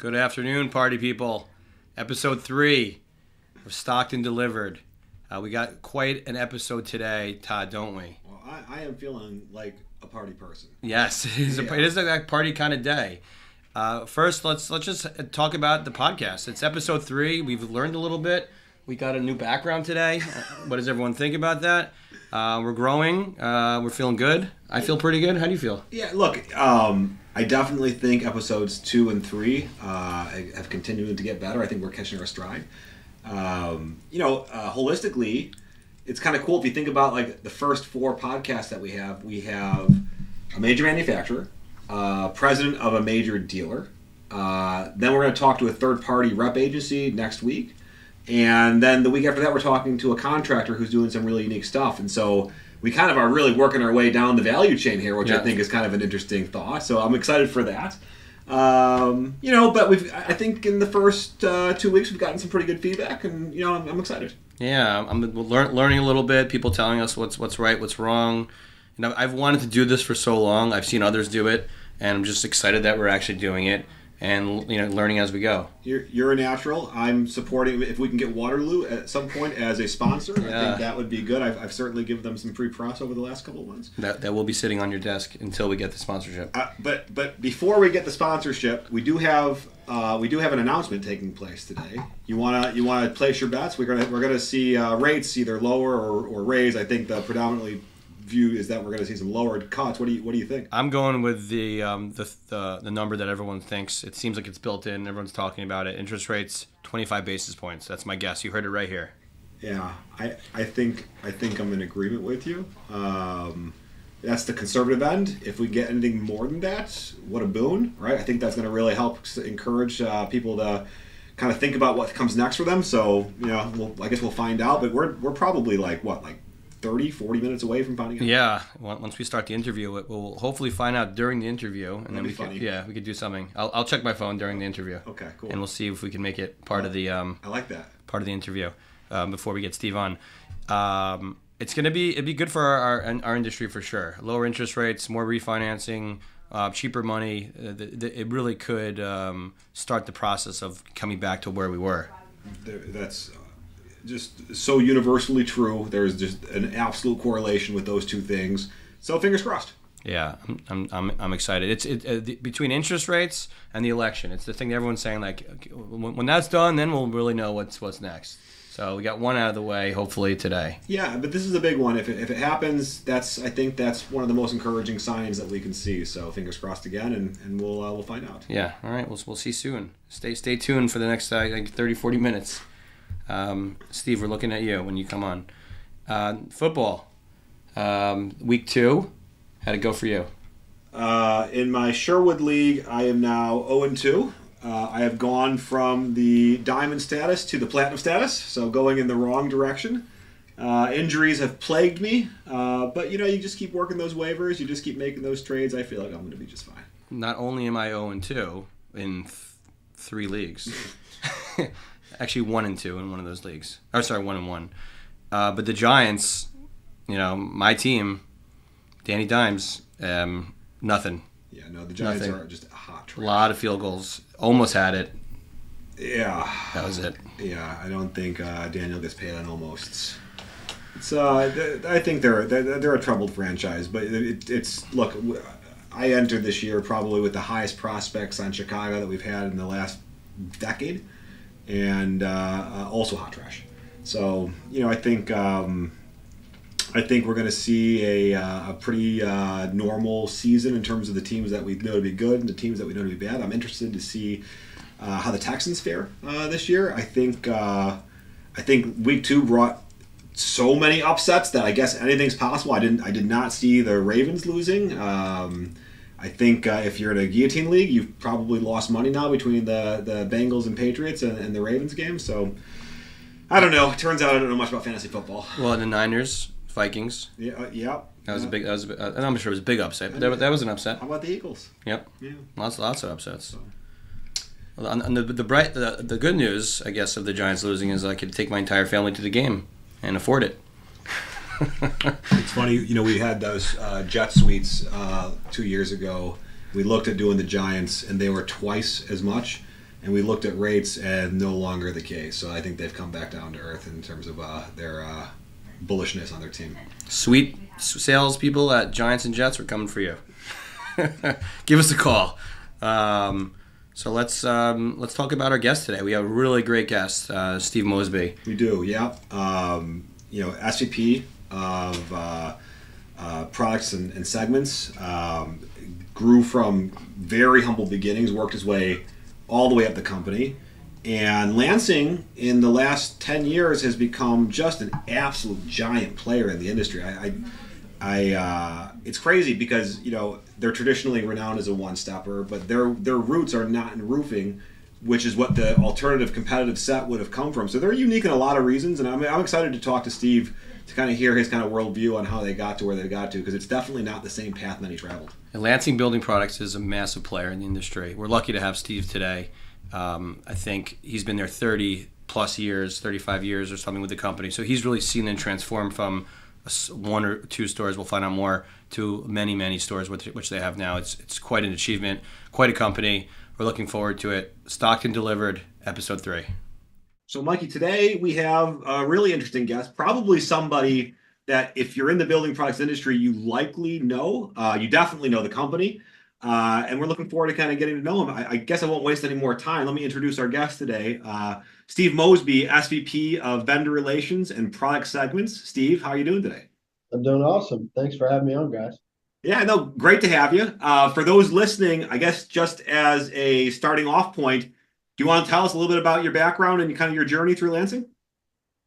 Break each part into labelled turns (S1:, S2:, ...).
S1: Good afternoon, party people. Episode 3 of Stocked and Delivered. We got quite an episode today, Todd, don't we?
S2: Well, I am feeling like a party person.
S1: Yes, it is a party kind of day. First, let's just talk about the podcast. It's episode 3. We've learned a little bit. We got a new background today. What does everyone think about that? We're growing. We're feeling good. I feel pretty good. How do you feel?
S2: Yeah, look, I definitely think episodes 2 and 3 have continued to get better. I think we're catching our stride. Holistically, it's kind of cool if you think about like the first 4 podcasts that we have. We have a major manufacturer, president of a major dealer. Then we're going to talk to a third-party rep agency next week. And then the week after that, we're talking to a contractor who's doing some really unique stuff. And so we kind of are really working our way down the value chain here, which I think is kind of an interesting thought. So I'm excited for that. But I think in the first 2 weeks, we've gotten some pretty good feedback, and, I'm excited.
S1: Yeah, I'm learning a little bit. People telling us what's right, what's wrong. I've wanted to do this for so long. I've seen others do it, and I'm just excited that we're actually doing it. And learning as we go.
S2: You're a natural. I'm supporting if we can get Waterloo at some point as a sponsor. Yeah. I think that would be good. I've certainly given them some free press over the last couple of months.
S1: That will be sitting on your desk until we get the sponsorship.
S2: But before we get the sponsorship, we do have an announcement taking place today. You wanna place your bets? We're gonna see rates either lower or raise. I think the predominantly view is that we're going to see some lowered cuts. What do you think?
S1: I'm going with the number that everyone thinks. It seems like it's built in. Everyone's talking about it. Interest rates 25 basis points. That's my guess. You heard it right here.
S2: Yeah, I think I'm in agreement with you. That's the conservative end. If we get anything more than that, what a boon, right? I think that's going to really help encourage people to kind of think about what comes next for them. So I guess we'll find out. But we're probably like 30, 40 minutes away from finding out.
S1: Yeah, once we start the interview, we'll hopefully find out during the interview, and then we could do something. I'll check my phone during the interview.
S2: Okay, cool.
S1: And we'll see if we can make it part of the.
S2: I like that.
S1: Part of the interview before we get Steve on. It'd be good for our industry for sure. Lower interest rates, more refinancing, cheaper money. It really could start the process of coming back to where we were.
S2: That's just so universally true. There's just an absolute correlation with those two things. So fingers crossed.
S1: Yeah, I'm excited. It's between interest rates and the election. It's the thing that everyone's saying. Like when that's done, then we'll really know what's next. So we got one out of the way, hopefully today.
S2: Yeah, but this is a big one. If it happens, I think that's one of the most encouraging signs that we can see. So fingers crossed again, and we'll find out.
S1: Yeah. All right. We'll see soon. Stay tuned for the next 30-40 minutes. Steve, we're looking at you when you come on. Football. Week 2. How'd it go for you?
S2: In my Sherwood League, I am now 0-2. I have gone from the diamond status to the platinum status, so going in the wrong direction. Injuries have plagued me, but you just keep working those waivers. You just keep making those trades. I feel like I'm going to be just fine.
S1: Not only am I 0-2 in 3 leagues. Actually, 1-2 in one of those leagues. 1-1. But the Giants, my team, Danny Dimes, nothing.
S2: Yeah, no, the Giants are just hot trash.
S1: A lot of field goals. Almost had it.
S2: Yeah.
S1: That was it.
S2: Yeah, I don't think Daniel gets paid on almosts. It's I think they're a troubled franchise, but look. I entered this year probably with the highest prospects on Chicago that we've had in the last decade. And also hot trash. So I think we're going to see a pretty normal season in terms of the teams that we know to be good and the teams that we know to be bad. I'm interested to see how the Texans fare this year. I think week 2 brought so many upsets that I guess anything's possible. I did not see the Ravens losing. I think if you're in a guillotine league, you've probably lost money now between the Bengals and Patriots and the Ravens game. So I don't know. It turns out I don't know much about fantasy football.
S1: Well, the Niners, Vikings.
S2: Yeah.
S1: That was a big. I'm sure it was a big upset. But that was an upset.
S2: How about the Eagles?
S1: Yep.
S2: Yeah.
S1: Lots of upsets. So. Well, and the good news, I guess, of the Giants losing is I could take my entire family to the game and afford it.
S2: It's funny, we had those jet suites 2 years ago. We looked at doing the Giants, and they were twice as much. and we looked at rates, and no longer the case. So I think they've come back down to earth in terms of their bullishness on their team.
S1: Sweet salespeople at Giants and Jets, we're coming for you. Give us a call. So let's talk about our guest today. We have a really great guest, Steve Mosby.
S2: We do, yeah. SVP of products and segments. Grew from very humble beginnings, worked his way all the way up the company. And Lansing, in the last 10 years, has become just an absolute giant player in the industry. It's crazy because they're traditionally renowned as a one-stepper, but their roots are not in roofing, which is what the alternative competitive set would have come from. So they're unique in a lot of reasons, and I'm excited to talk to Steve to kind of hear his kind of worldview on how they got to where they got to, because it's definitely not the same path many traveled.
S1: And Lansing Building Products is a massive player in the industry. We're lucky to have Steve today. I think he's been there 30 plus years, 35 years or something with the company. So he's really seen them transform from one or two stores, we'll find out more, to many, many stores which they have now. It's quite an achievement, quite a company. We're looking forward to it. Stockton Delivered, episode 3.
S2: So, Mikey, today we have a really interesting guest, probably somebody that if you're in the building products industry, you likely know. You definitely know the company. And we're looking forward to kind of getting to know him. I guess I won't waste any more time. Let me introduce our guest today, Steve Mosby, SVP of Vendor Relations and Product Segments. Steve, how are you doing today?
S3: I'm doing awesome. Thanks for having me on, guys.
S2: Yeah, no, great to have you. For those listening, I guess just as a starting off point, do you want to tell us a little bit about your background and kind of your journey through Lansing?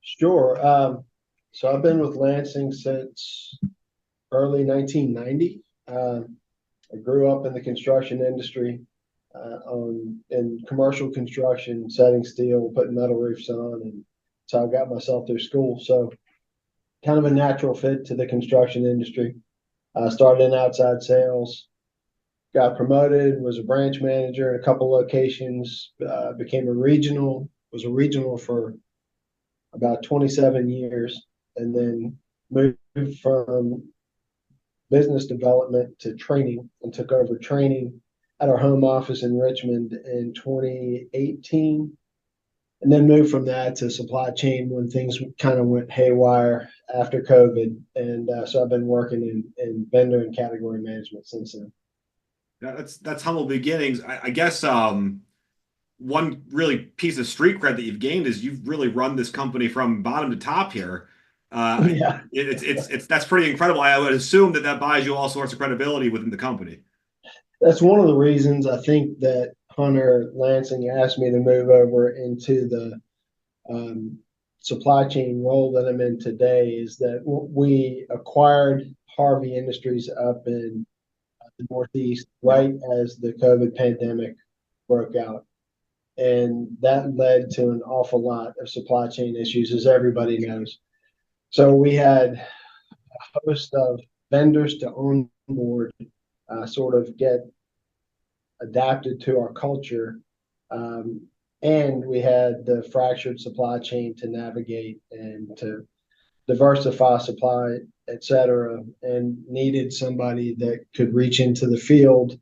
S3: Sure. So I've been with Lansing since early 1990. I grew up in the construction industry, in commercial construction, setting steel, putting metal roofs on, and so I got myself through school. So kind of a natural fit to the construction industry. I started in outside sales, got promoted, was a branch manager in a couple locations, became was a regional for about 27 years, and then moved from business development to training and took over training at our home office in Richmond in 2018. And then moved from that to supply chain when things kind of went haywire after COVID. And so I've been working in vendor and category management since then.
S2: Yeah, that's humble beginnings. I guess one really piece of street cred that you've gained is you've really run this company from bottom to top here.
S3: Yeah,
S2: That's pretty incredible. I would assume that buys you all sorts of credibility within the company.
S3: that's one of the reasons I think that Hunter Lansing asked me to move over into the supply chain role that I'm in today, is that we acquired Harvey Industries up in the Northeast right as the COVID pandemic broke out. And that led to an awful lot of supply chain issues, as everybody knows. So we had a host of vendors to onboard, sort of get adapted to our culture. And we had the fractured supply chain to navigate and to diversify supply, et cetera, and needed somebody that could reach into the field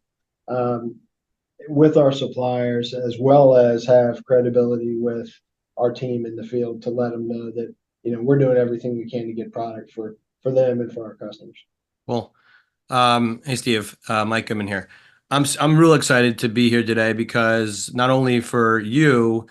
S3: with our suppliers, as well as have credibility with our team in the field to let them know that we're doing everything we can to get product for them and for our customers.
S1: Well, hey Steve, Mike Goodman here. I'm real excited to be here today because not only for you,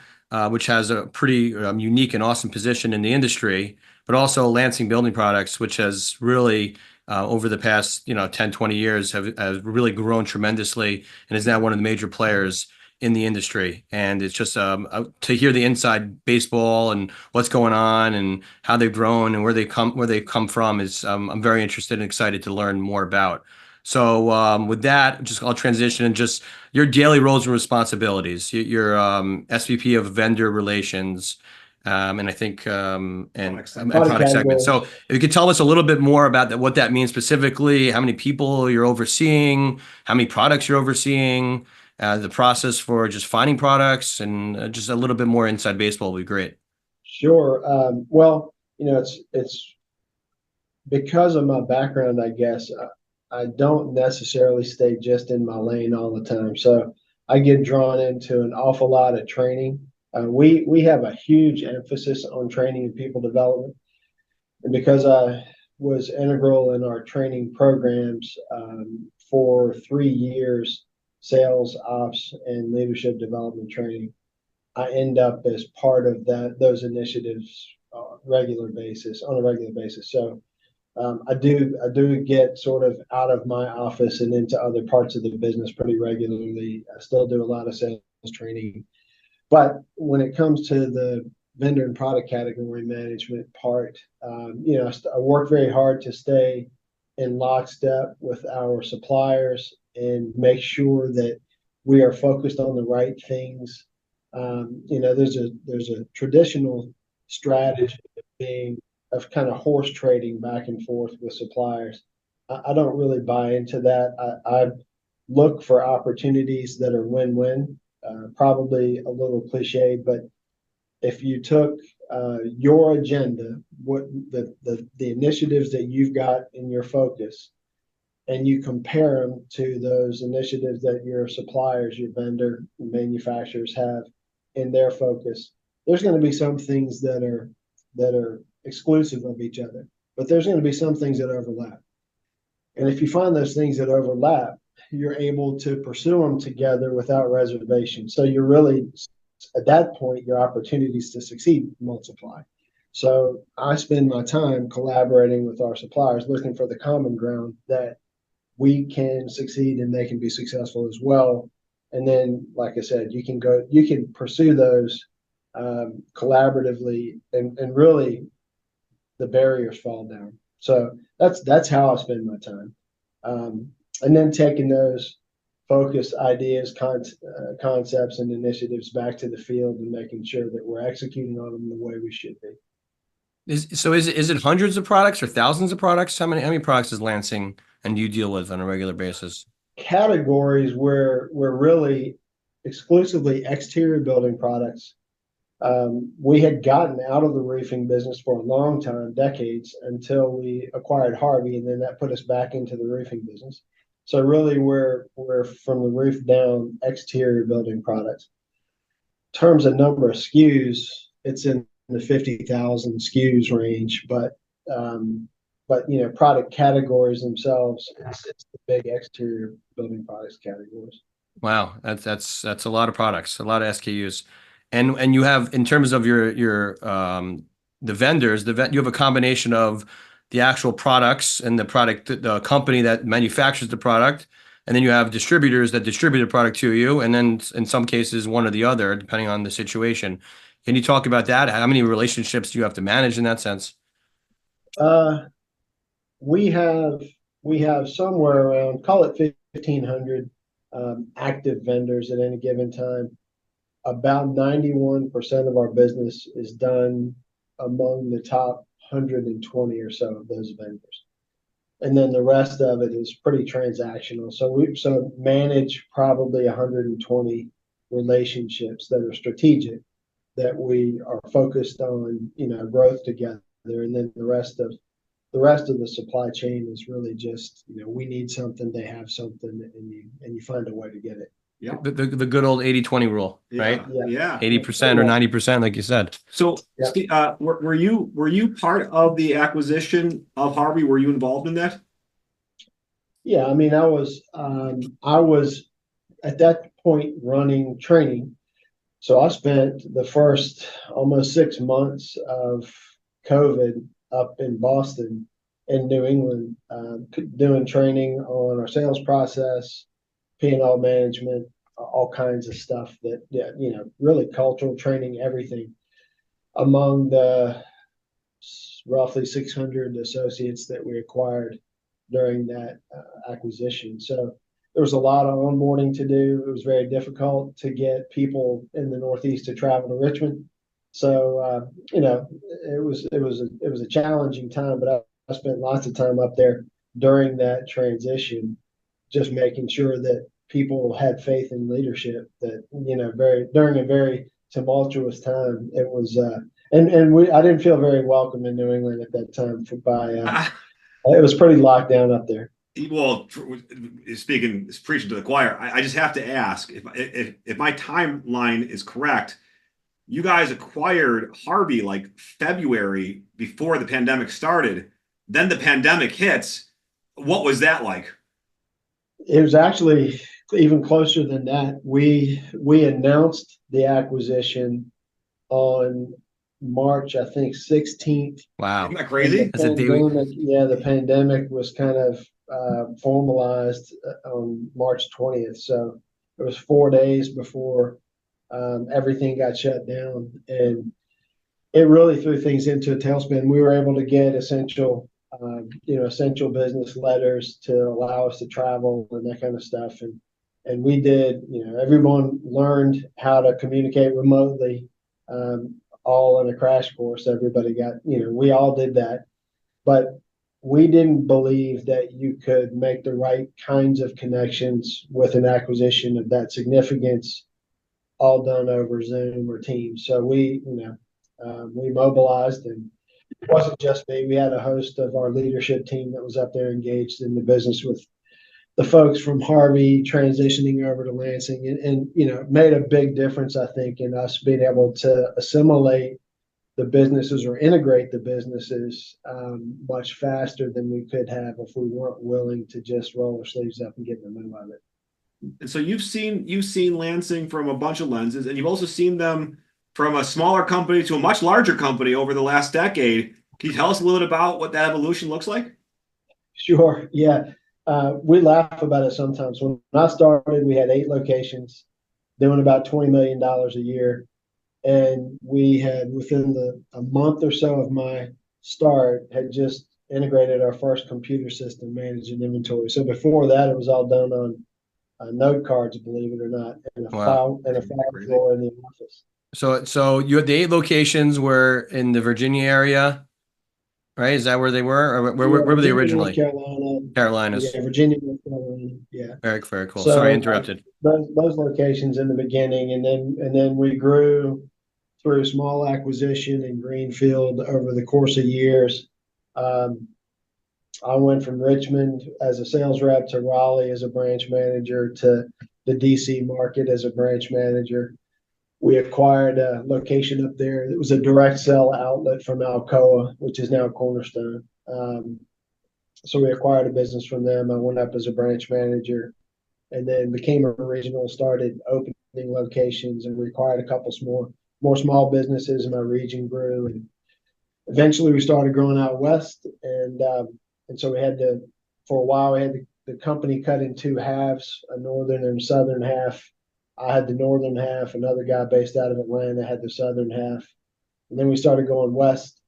S1: which has a pretty unique and awesome position in the industry, but also Lansing Building Products, which has really over the past 10, 20 years have really grown tremendously and is now one of the major players in the industry. And it's just to hear the inside baseball and what's going on and how they've grown and where they come from is I'm very interested and excited to learn more about. So with that, I'll transition and just your daily roles and responsibilities. You're SVP of Vendor Relations, and I think and product segment. So if you could tell us a little bit more about what that means specifically, how many people you're overseeing, how many products you're overseeing, the process for just finding products, and just a little bit more inside baseball would be great.
S3: Sure. Well, it's because of my background, I guess. I don't necessarily stay just in my lane all the time. So I get drawn into an awful lot of training. We have a huge emphasis on training and people development, and because I was integral in our training programs for 3 years, sales, ops, and leadership development training, I end up as part of those initiatives on a regular basis. So I do get sort of out of my office and into other parts of the business pretty regularly. I still do a lot of sales training, but when it comes to the vendor and product category management part, I work very hard to stay in lockstep with our suppliers and make sure that we are focused on the right things. There's a traditional strategy of being of kind of horse trading back and forth with suppliers. I don't really buy into that. I look for opportunities that are win-win. Probably a little cliche, but if you took your agenda, what the initiatives that you've got in your focus, and you compare them to those initiatives that your suppliers, your vendor, manufacturers have in their focus, there's going to be some things that are exclusive of each other, but there's going to be some things that overlap. And if you find those things that overlap, you're able to pursue them together without reservation. So you're really, at that point, your opportunities to succeed multiply. So I spend my time collaborating with our suppliers, looking for the common ground that we can succeed and they can be successful as well. And then, like I said, you can pursue those collaboratively, and really the barriers fall down. So that's how I spend my time. And then taking those focus ideas, concepts, and initiatives back to the field and making sure that we're executing on them the way we should be.
S1: Is it hundreds of products or thousands of products? How many products is Lansing and you deal with on a regular basis?
S3: Categories where we're really exclusively exterior building products. We had gotten out of the roofing business for a long time, decades, until we acquired Harvey, and then that put us back into the roofing business. So really, we're from the roof down exterior building products. In terms of number of SKUs, it's in the 50,000 SKUs range, but product categories themselves, it's the big exterior building products categories.
S1: Wow, that's a lot of products, a lot of SKUs, and you have, in terms of your the vendors, you have a combination of the actual products and the company that manufactures the product, and then you have distributors that distribute the product to you, and then in some cases one or the other, depending on the situation. Can you talk about that? How many relationships do you have to manage in that sense?
S3: Uh, we have we have somewhere around, call it 1,500 active vendors at any given time. About 91% of our business is done among the top 120 or so of those vendors. And then the rest of it is pretty transactional. So we manage probably 120 relationships that are strategic, that we are focused on, growth together. And then the rest of the supply chain is really just, we need something, they have something, and you find a way to get it.
S2: Yeah.
S1: The good old 80-20 rule, right?
S2: Yeah.
S1: 80% or 90%, like you said.
S2: So,
S3: Yeah.
S2: Steve, were you part of the acquisition of Harvey? Were you involved in that?
S3: Yeah, I mean, I was at that point running training. So I spent the first almost 6 months of COVID up in Boston, in New England, doing training on our sales process, P&L management, all kinds of stuff that, yeah, really cultural training, everything, among the roughly 600 associates that we acquired during that acquisition. So there was a lot of onboarding to do. It was very difficult to get people in the Northeast to travel to Richmond. So it was a challenging time, but I spent lots of time up there during that transition, just making sure that people had faith in leadership. That during a very tumultuous time, it was and I didn't feel very welcome in New England at that time. It was pretty locked down up there.
S2: Well, speaking, preaching to the choir, I just have to ask if my timeline is correct. You guys acquired Harvey like February before the pandemic started. Then the pandemic hits. What was that like?
S3: It was actually even closer than that. We announced the acquisition on March, I think, 16th.
S2: Isn't
S1: Wow.
S2: that
S3: And the
S2: crazy?
S1: That's a day.
S3: pandemic, yeah, the pandemic was kind of formalized on March 20th. So it was 4 days before everything got shut down. And it really threw things into a tailspin. We were able to get essential business letters to allow us to travel and that kind of stuff. And we did, everyone learned how to communicate remotely, all in a crash course. Everybody got, we all did that, but we didn't believe that you could make the right kinds of connections with an acquisition of that significance all done over Zoom or Teams. So we mobilized, and it wasn't just me. We had a host of our leadership team that was up there engaged in the business with the folks from Harvey transitioning over to Lansing, and it made a big difference, I think, in us being able to assimilate the businesses or integrate the businesses much faster than we could have if we weren't willing to just roll our sleeves up and get in the middle of it.
S2: And so you've seen Lansing from a bunch of lenses, and you've also seen them from a smaller company to a much larger company over the last decade. Can you tell us a little bit about what that evolution looks like?
S3: Sure. Yeah. We laugh about it sometimes. When I started, we had 8 locations doing about $20 million a year. And we had, within a month or so of my start, had just integrated our first computer system managing inventory. So before that, it was all done on note cards, believe it or not, and a
S1: Wow.
S3: file
S2: Crazy.
S3: drawer in the office.
S1: So you had the 8 locations were in the Virginia area, right? Is that where they were? Or
S3: Yeah,
S1: where were they
S3: Virginia, North
S1: originally?
S3: Carolina.
S1: Carolinas.
S3: Yeah, Virginia, North Carolina. Yeah.
S1: Very, very cool. Sorry, I
S3: So
S1: interrupted.
S3: those locations in the beginning, and then we grew through small acquisition and greenfield over the course of years. Um, I went from Richmond as a sales rep to Raleigh as a branch manager to the DC market as a branch manager. We acquired a location up there. It was a direct sell outlet from Alcoa, which is now Cornerstone. So we acquired a business from them. I went up as a branch manager and then became a regional, started opening locations, and we acquired a couple more small businesses, and my region grew. And eventually we started growing out west, and so we had to, for a while, we had the company cut in two halves, a northern and southern half. I had the northern half. Another guy based out of Atlanta had the southern half. And then we started going west,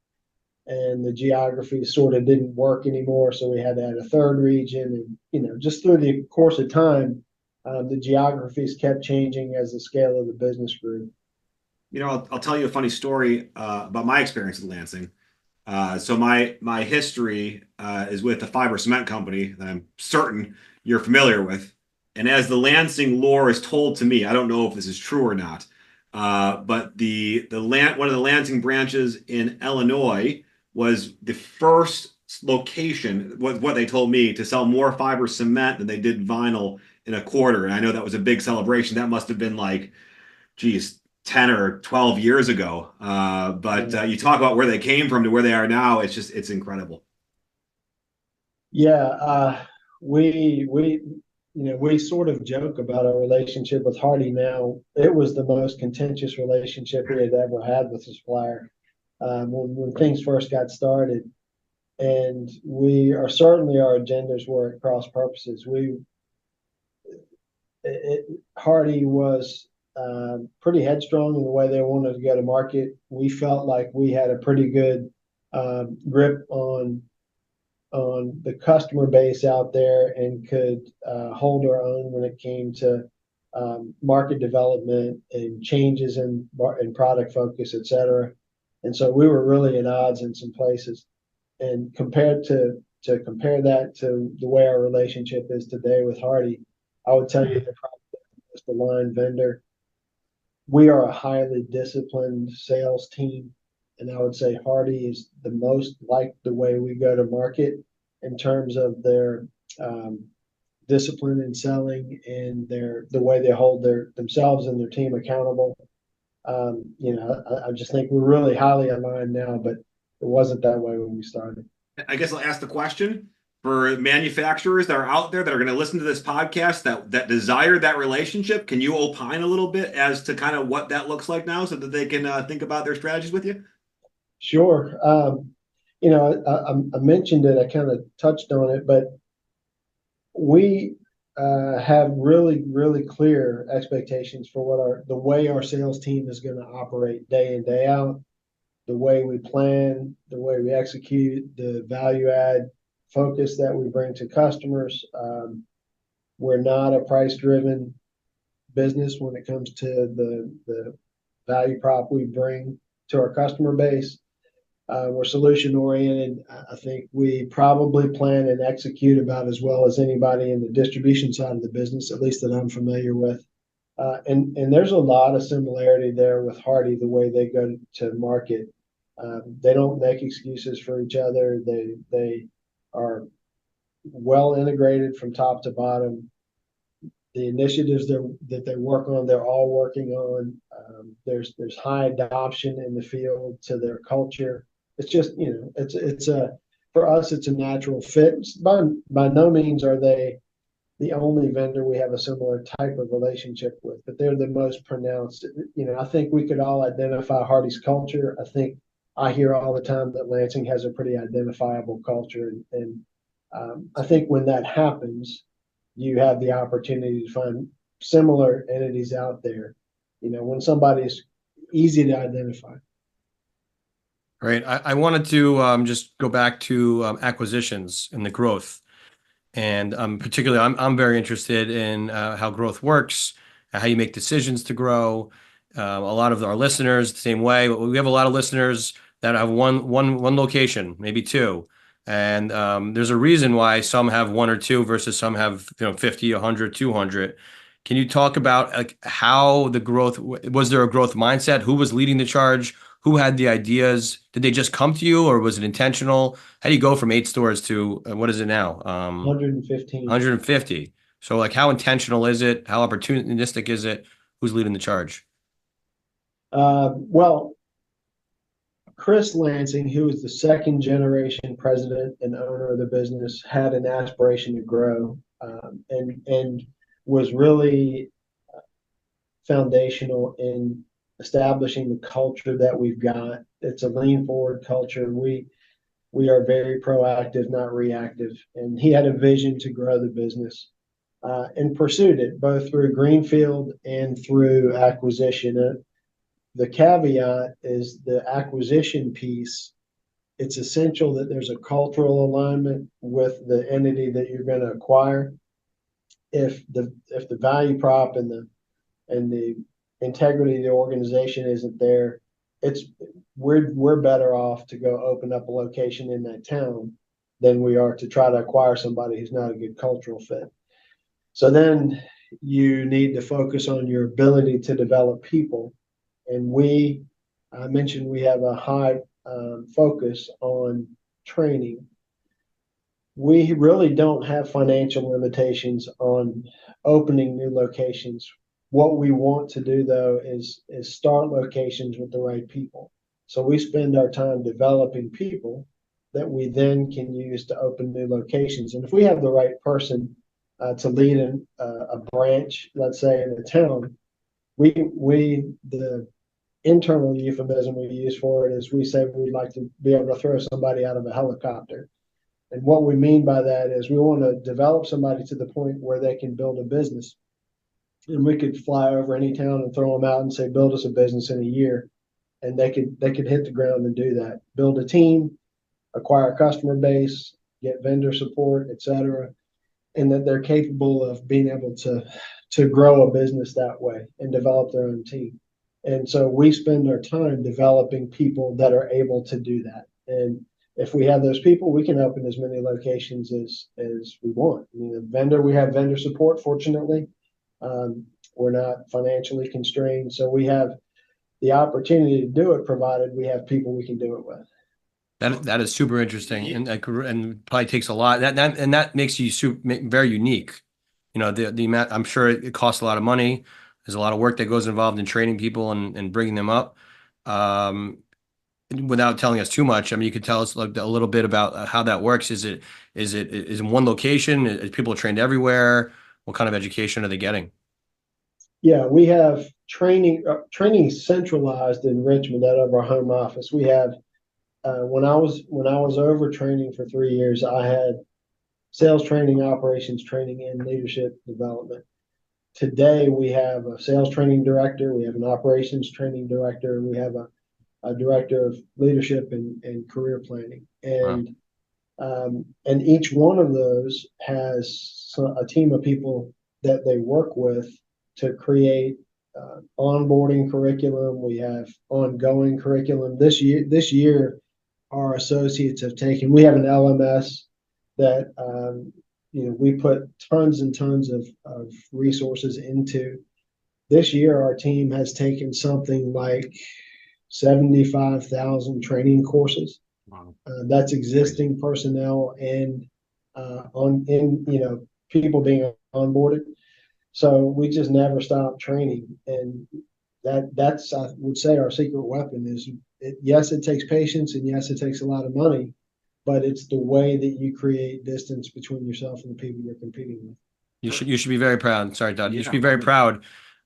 S3: and the geography sort of didn't work anymore. So we had to add a third region. And, just through the course of time, the geographies kept changing as the scale of the business grew.
S2: I'll tell you a funny story about my experience at Lansing. So my history is with a fiber cement company that I'm certain you're familiar with. And as the Lansing lore is told to me, I don't know if this is true or not, but one of the Lansing branches in Illinois was the first location, what they told me, to sell more fiber cement than they did vinyl in a quarter. And I know that was a big celebration. That must have been like, geez, 10 or 12 years ago. But you talk about where they came from to where they are now. It's incredible.
S3: Yeah, we sort of joke about our relationship with Hardy now. It was the most contentious relationship we had ever had with the supplier when things first got started. And we are certainly, our agendas were at cross purposes. Hardy was pretty headstrong in the way they wanted to go to market. We felt like we had a pretty good grip on the customer base out there and could hold our own when it came to market development and changes in product focus, et cetera. And so we were really at odds in some places. And compared to compare that to the way our relationship is today with Hardy, I would tell you they're probably the line vendor. We are a highly disciplined sales team, and I would say Hardy is the most like the way we go to market in terms of their discipline in selling and the way they hold themselves and their team accountable. I just think we're really highly aligned now, but it wasn't that way when we started.
S2: I guess I'll ask the question for manufacturers that are out there that are going to listen to this podcast that desire that relationship. Can you opine a little bit as to kind of what that looks like now so that they can think about their strategies with you?
S3: Sure. I mentioned it, I kind of touched on it, but we have really, really clear expectations for the way our sales team is going to operate day in, day out, the way we plan, the way we execute, the value add focus that we bring to customers. We're not a price driven business when it comes to the value prop we bring to our customer base. We're solution oriented. I think we probably plan and execute about as well as anybody in the distribution side of the business, at least that I'm familiar with. And there's a lot of similarity there with Hardy, the way they go to market. They don't make excuses for each other. They are well integrated from top to bottom. The initiatives that they work on, they're all working on. There's high adoption in the field to their culture. It's just it's a for us it's a natural fit. By no means are they the only vendor we have a similar type of relationship with, but they're the most pronounced. I think we could all identify Hardy's culture. I think I hear all the time that Lansing has a pretty identifiable culture, and I think when that happens, you have the opportunity to find similar entities out there. When somebody's easy to identify.
S1: Right. I wanted to just go back to acquisitions and the growth. And particularly, I'm very interested in how growth works, how you make decisions to grow. A lot of our listeners, the same way. We have a lot of listeners that have one location, maybe two. And there's a reason why some have one or two versus some have 50, 100, 200. Can you talk about how the growth, was there a growth mindset? Who was leading the charge? Who had the ideas? Did they just come to you or was it intentional? How do you go from 8 stores to what is it now?
S3: 115.
S1: 150. So how intentional is it? How opportunistic is it? Who's leading the charge?
S3: Well, Chris Lansing, who was the second generation president and owner of the business, had an aspiration to grow, and was really foundational in establishing the culture that we've got. It's a lean forward culture. We are very proactive, not reactive. And he had a vision to grow the business and pursued it both through greenfield and through acquisition. The caveat is the acquisition piece. It's essential that there's a cultural alignment with the entity that you're going to acquire. If the value prop and the integrity of the organization isn't there, we're better off to go open up a location in that town than we are to try to acquire somebody who's not a good cultural fit. So then you need to focus on your ability to develop people. And I mentioned we have a high focus on training. We really don't have financial limitations on opening new locations. What we want to do, though, is start locations with the right people. So we spend our time developing people that we then can use to open new locations. And if we have the right person to lead a branch, let's say in a town, the internal euphemism we use for it is we say we'd like to be able to throw somebody out of a helicopter. And what we mean by that is we want to develop somebody to the point where they can build a business. And we could fly over any town and throw them out and say, build us a business in a year. And they could hit the ground and do that. Build a team, acquire a customer base, get vendor support, et cetera. And that they're capable of being able to grow a business that way and develop their own team. And so we spend our time developing people that are able to do that. And if we have those people, we can open as many locations as we want. I mean, we have vendor support, fortunately. We're not financially constrained. So we have the opportunity to do it, provided we have people we can do it with.
S1: That is super interesting,
S2: Yeah.
S1: and probably takes a lot. That makes you very unique. You know, the amount. I'm sure it costs a lot of money. There's a lot of work that goes involved in training people and bringing them up. Um, Without telling us too much, I mean, you could tell us like a little bit about how that works. Is in one location? Is people trained everywhere? What kind of education are they getting?
S3: Yeah, we have training centralized in Richmond out of our home office. We have when I was over training for 3 years, I had sales training, operations training, and leadership development. Today, we have a sales training director, we have an operations training director, we have a director of leadership and career planning,
S1: Wow.
S3: and each one of those has a team of people that they work with to create onboarding curriculum. We have ongoing curriculum. This year, our associates have taken. We have an LMS that we put tons and tons of resources into. This year, our team has taken something like 75,000 training courses.
S2: Wow.
S3: That's
S2: Crazy.
S3: existing personnel and on in people being onboarded. So we just never stop training, and that's I would say our secret weapon is yes, it takes patience, and yes, it takes a lot of money, but it's the way that you create distance between yourself and the people you're competing with.
S1: You should be very proud. Sorry, Todd. You should
S2: Yeah.
S1: be very proud.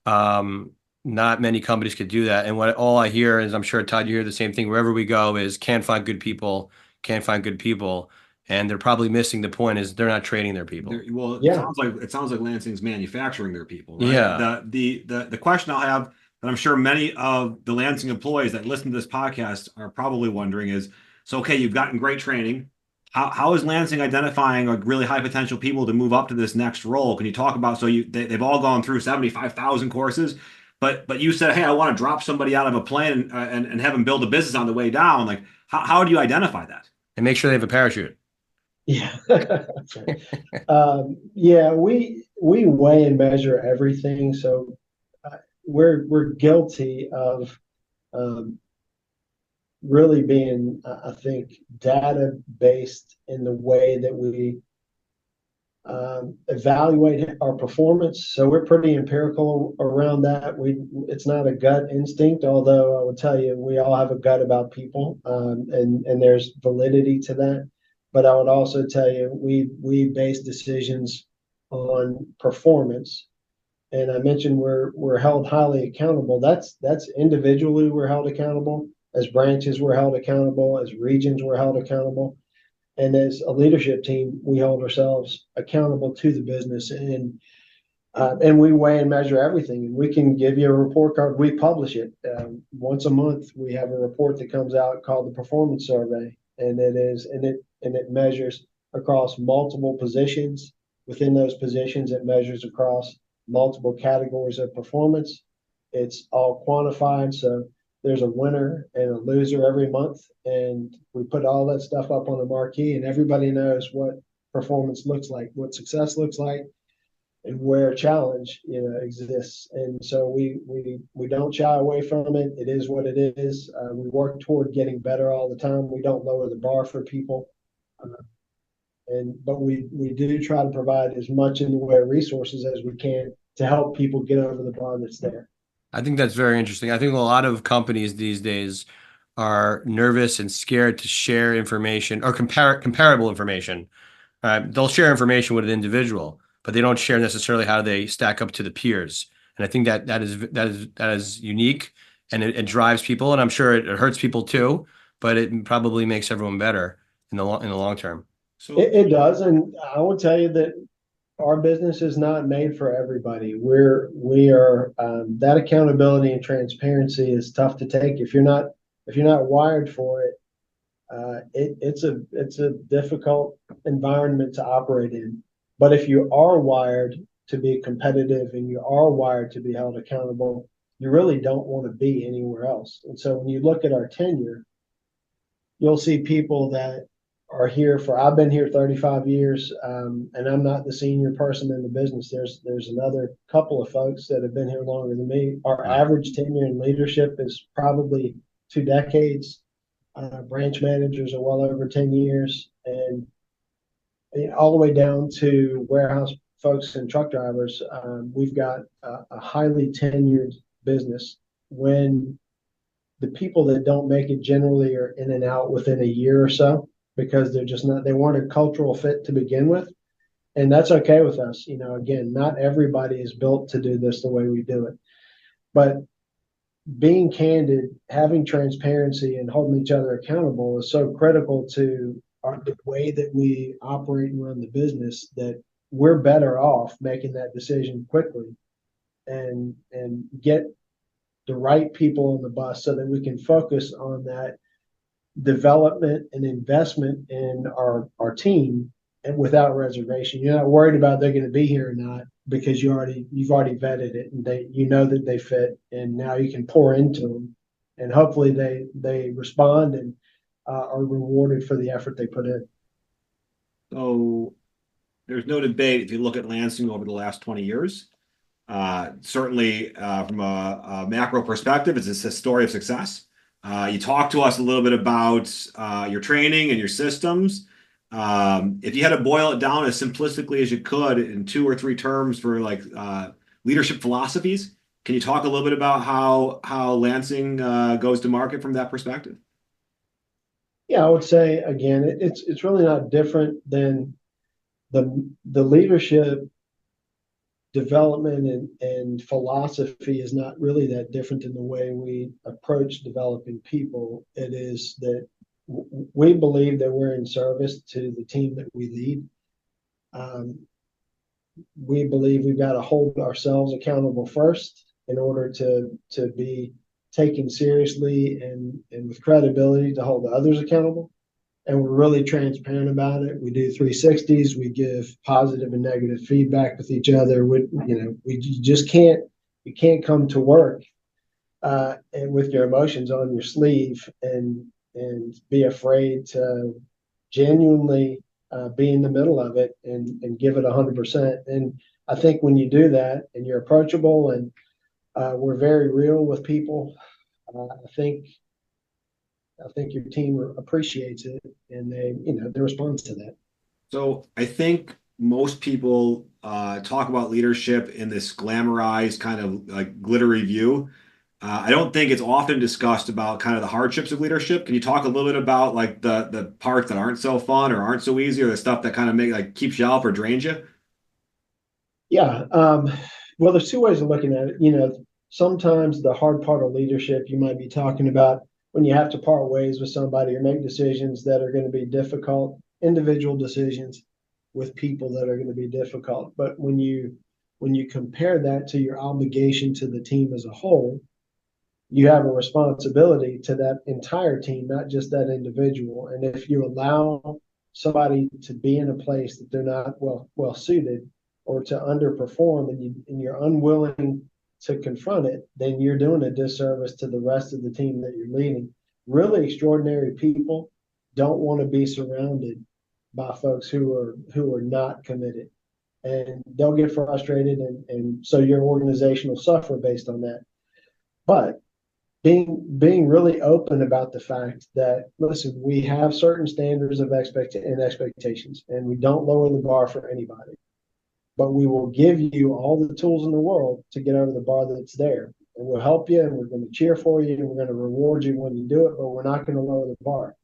S1: Um, Not many companies could do that. And what all I hear is, I'm sure Todd, you hear the same thing wherever we go, is can't find good people, can't find good people, and they're probably missing the point is they're not training their people.
S2: Well,
S3: Yeah,
S2: it sounds like Lansing's manufacturing their people, right?
S1: Yeah,
S2: The question I'll have that I'm sure many of the Lansing employees that listen to this podcast are probably wondering is, so okay, you've gotten great training. How is Lansing identifying like really high potential people to move up to this next role? Can you talk about they've all gone through 75,000 courses, but you said, hey, I want to drop somebody out of a plane and have them build a business on the way down. Like how do you identify that?
S1: and make sure they have a parachute.
S3: yeah, that's right. Yeah, we weigh and measure everything, so we're guilty of um, really being, I think, data based in the way that we evaluate our performance. So we're pretty empirical around that. It's not a gut instinct, although I would tell you we all have a gut about people, and there's validity to that. But I would also tell you we base decisions on performance. And I mentioned we're held highly accountable. That's individually we're held accountable. As branches, we're held accountable. As regions, we're held accountable. And as a leadership team, we hold ourselves accountable to the business, and we weigh and measure everything. And we can give you a report card. We publish it once a month. We have a report that comes out called the Performance Survey, and it measures across multiple positions. Within those positions, it measures across multiple categories of performance. It's all quantified, so there's a winner and a loser every month, and we put all that stuff up on the marquee, and everybody knows what performance looks like, what success looks like, and where challenge exists. And so we don't shy away from it. It is what it is. We work toward getting better all the time. We don't lower the bar for people, uh, but we do try to provide as much in the way of resources as we can to help people get over the bar that's there.
S1: I think that's very interesting. I think a lot of companies these days are nervous and scared to share information or comparable information. They'll share information with an individual, but they don't share necessarily how they stack up to the peers. And I think that is unique, and it drives people, and I'm sure it hurts people too, but it probably makes everyone better in the long term.
S2: So
S3: It does, and I will tell you that our business is not made for everybody. We are that accountability and transparency is tough to take if you're not wired for it. It's a difficult environment to operate in. But if you are wired to be competitive and you are wired to be held accountable, you really don't want to be anywhere else. And so when you look at our tenure, you'll see people that are here for. I've been here 35 years, and I'm not the senior person in the business. There's another couple of folks that have been here longer than me. Our
S2: wow.
S3: average tenure in leadership is probably 2 decades. branch managers are well over 10 years, and all the way down to warehouse folks and truck drivers. We've got a highly tenured business. When the people that don't make it generally are in and out within a year or so because they're just not, they weren't a cultural fit to begin with. And that's okay with us. Again, not everybody is built to do this the way we do it. But being candid, having transparency, and holding each other accountable is so critical to the way that we operate and run the business that we're better off making that decision quickly and get the right people on the bus so that we can focus on that development and investment in our team and without reservation. You're not worried about they're going to be here or not because you've already vetted it and that they fit, and now you can pour into them, and hopefully they respond and are rewarded for the effort they put in.
S2: So there's no debate if you look at Lansing over the last 20 years. Certainly, from a macro perspective, it's a story of success. You talked to us a little bit about your training and your systems. If you had to boil it down as simplistically as you could in 2 or 3 terms for like leadership philosophies, can you talk a little bit about how Lansing goes to market from that perspective?
S3: Yeah, I would say again, it's really not different than the leadership development and philosophy is not really that different in the way we approach developing people. It is that we believe that we're in service to the team that we lead. We believe we've got to hold ourselves accountable first in order to be taken seriously and with credibility to hold others accountable. And we're really transparent about it. We do 360s. We give positive and negative feedback with each other. You can't come to work and with your emotions on your sleeve and be afraid to genuinely be in the middle of it and give it 100%. And I think when you do that and you're approachable and we're very real with people, I think your team appreciates it and they respond to that.
S2: So I think most people talk about leadership in this glamorized kind of like glittery view. I don't think it's often discussed about kind of the hardships of leadership. Can you talk a little bit about like the parts that aren't so fun or aren't so easy, or the stuff that kind of keeps you up or drains you?
S3: Yeah. Well, there's 2 ways of looking at it. Sometimes the hard part of leadership you might be talking about when you have to part ways with somebody or make decisions that are going to be difficult, individual decisions with people that are going to be difficult. But when you compare that to your obligation to the team as a whole, you have a responsibility to that entire team, not just that individual. And if you allow somebody to be in a place that they're not well suited or to underperform and you're unwilling to confront it, then you're doing a disservice to the rest of the team that you're leading. Really extraordinary people don't want to be surrounded by folks who are not committed, and they'll get frustrated, and so your organization will suffer based on that. But being really open about the fact that, listen, we have certain standards of expectations, and we don't lower the bar for anybody, but we will give you all the tools in the world to get over the bar that's there. And we'll help you, and we're going to cheer for you, and we're going to reward you when you do it, but we're not going to lower the bar.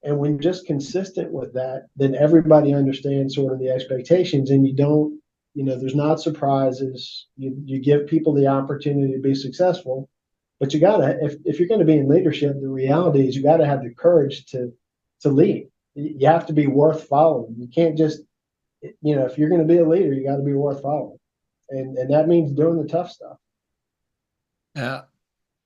S3: And when you're just consistent with that, then everybody understands sort of the expectations, and you don't, there's not surprises. You give people the opportunity to be successful, but you gotta, if you're going to be in leadership, the reality is you got to have the courage to lead. You have to be worth following. You can't just, if you're going to be a leader, you got to be worth following, and that means doing the tough stuff.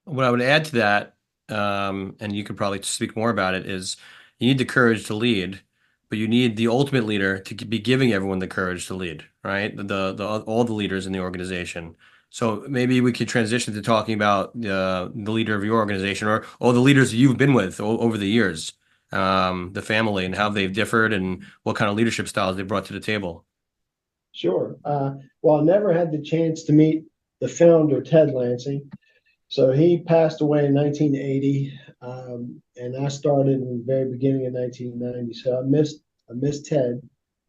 S1: What I would add to that, and you could probably speak more about it, is you need the courage to lead, but you need the ultimate leader to be giving everyone the courage to lead, right? All the leaders in the organization. So maybe we could transition to talking about the leader of your organization or all the leaders you've been with over the years, the family and how they've differed and what kind of leadership styles they brought to the table.
S3: Sure. Well, I never had the chance to meet the founder, Ted Lansing. So he passed away in 1980. And I started in the very beginning of 1990. So I missed Ted.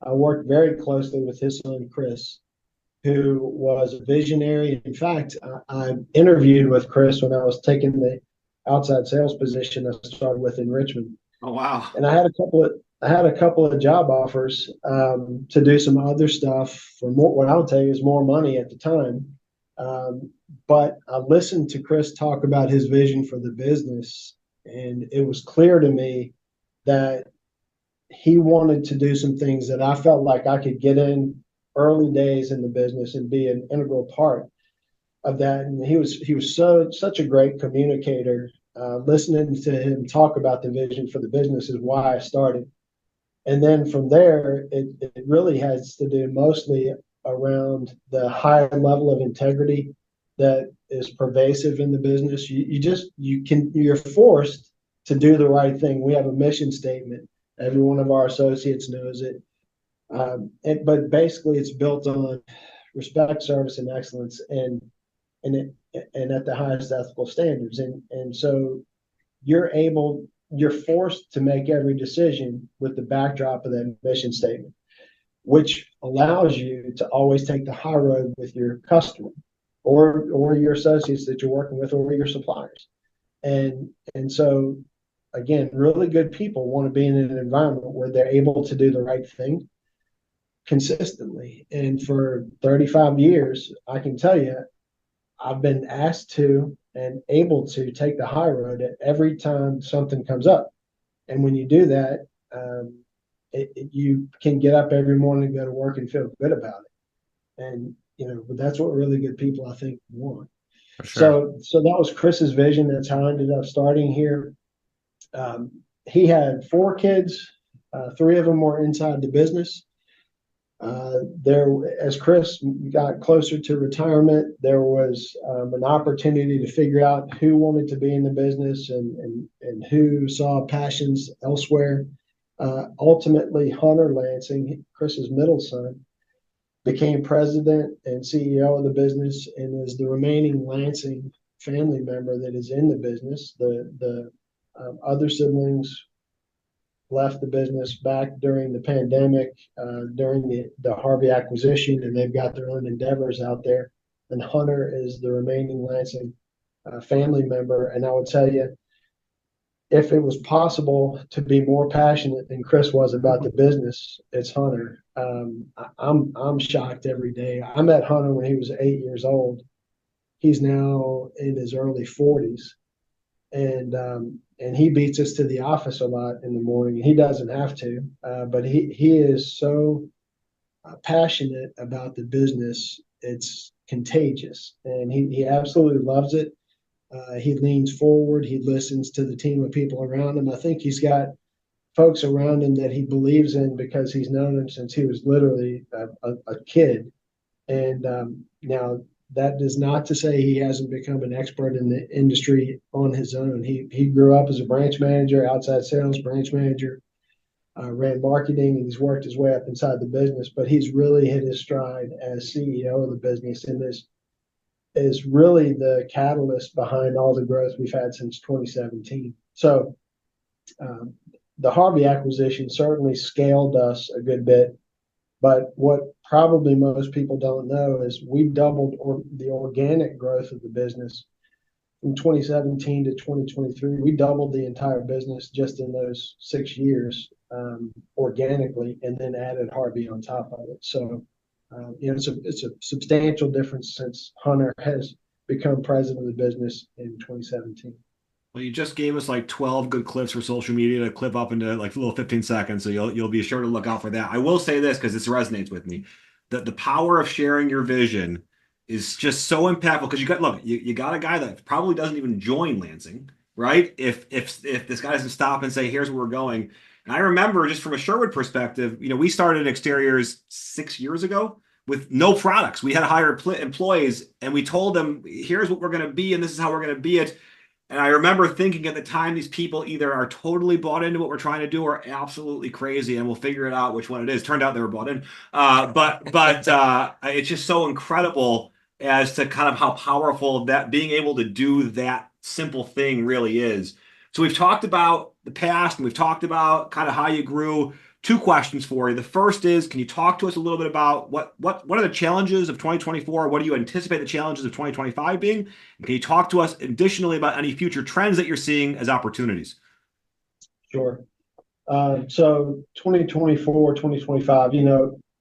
S3: I worked very closely with his son Chris, who was a visionary. In fact, I interviewed with Chris when I was taking the outside sales position I started with in Richmond,
S2: Oh, wow.
S3: and I had a couple of job offers to do some other stuff for more. What I would tell you is more money at the time. Um, but I listened to Chris talk about his vision for the business, and it was clear to me that he wanted to do some things that I felt like I could get in early days in the business and be an integral part of that. And he was such a great communicator. Listening to him talk about the vision for the business is why I started. And then from there, it really has to do mostly around the high level of integrity that is pervasive in the business. You're forced to do the right thing. We have a mission statement. Every one of our associates knows it. But basically, it's built on respect, service, and excellence, and at the highest ethical standards. And so you're forced to make every decision with the backdrop of that mission statement, which allows you to always take the high road with your customer or your associates that you're working with or your suppliers. And so again, really good people want to be in an environment where they're able to do the right thing consistently. And for 35 years, I can tell you, I've been asked to and able to take the high road at every time something comes up. And when you do that, you can get up every morning and go to work and feel good about it. And that's what really good people, I think, want.
S1: For sure.
S3: So that was Chris's vision. That's how I ended up starting here. He had 4 kids. 3 of them were inside the business. As Chris got closer to retirement, there was an opportunity to figure out who wanted to be in the business and who saw passions elsewhere. Ultimately, Hunter Lansing, Chris's middle son, became president and CEO of the business and is the remaining Lansing family member that is in the business. The other siblings left the business back during the pandemic, during the Harvey acquisition, and they've got their own endeavors out there. And Hunter is the remaining Lansing family member. And I would tell you, if it was possible to be more passionate than Chris was about the business, it's Hunter. I'm shocked every day. I met Hunter when he was 8 years old. He's now in his early 40s, and he beats us to the office a lot in the morning. He doesn't have to, but he is so passionate about the business. It's contagious, and he absolutely loves it. He leans forward. He listens to the team of people around him. I think he's got folks around him that he believes in because he's known him since he was literally a kid. And now that is not to say he hasn't become an expert in the industry on his own. He grew up as a branch manager, outside sales branch manager, ran marketing, and he's worked his way up inside the business. But he's really hit his stride as CEO of the business, and is really the catalyst behind all the growth we've had since 2017. So the Harvey acquisition certainly scaled us a good bit. But what probably most people don't know is we doubled the organic growth of the business from 2017 to 2023. We doubled the entire business just in those 6 years organically, and then added Harvey on top of it. So it's a substantial difference since Hunter has become president of the business in 2017.
S2: Well, you just gave us like 12 good clips for social media to clip up into like a little 15 seconds, so you'll be sure to look out for that. I will say this because this resonates with me. The power of sharing your vision is just so impactful because you got a guy that probably doesn't even join Lansing, right? If this guy doesn't stop and say, here's where we're going. And I remember just from a Sherwood perspective, we started exteriors 6 years ago with no products. We had to hire employees, and we told them, here's what we're going to be, and this is how we're going to be it. And I remember thinking at the time, these people either are totally bought into what we're trying to do or absolutely crazy, and we'll figure it out which one it is. Turned out they were bought in. But it's just so incredible as to kind of how powerful that being able to do that simple thing really is. So we've talked about the past and we've talked about kind of how you grew. Two questions for you. The first is, can you talk to us a little bit about what are the challenges of 2024? What do you anticipate the challenges of 2025 being? And can you talk to us additionally about any future trends that you're seeing as opportunities?
S3: Sure. So 2024, 2025,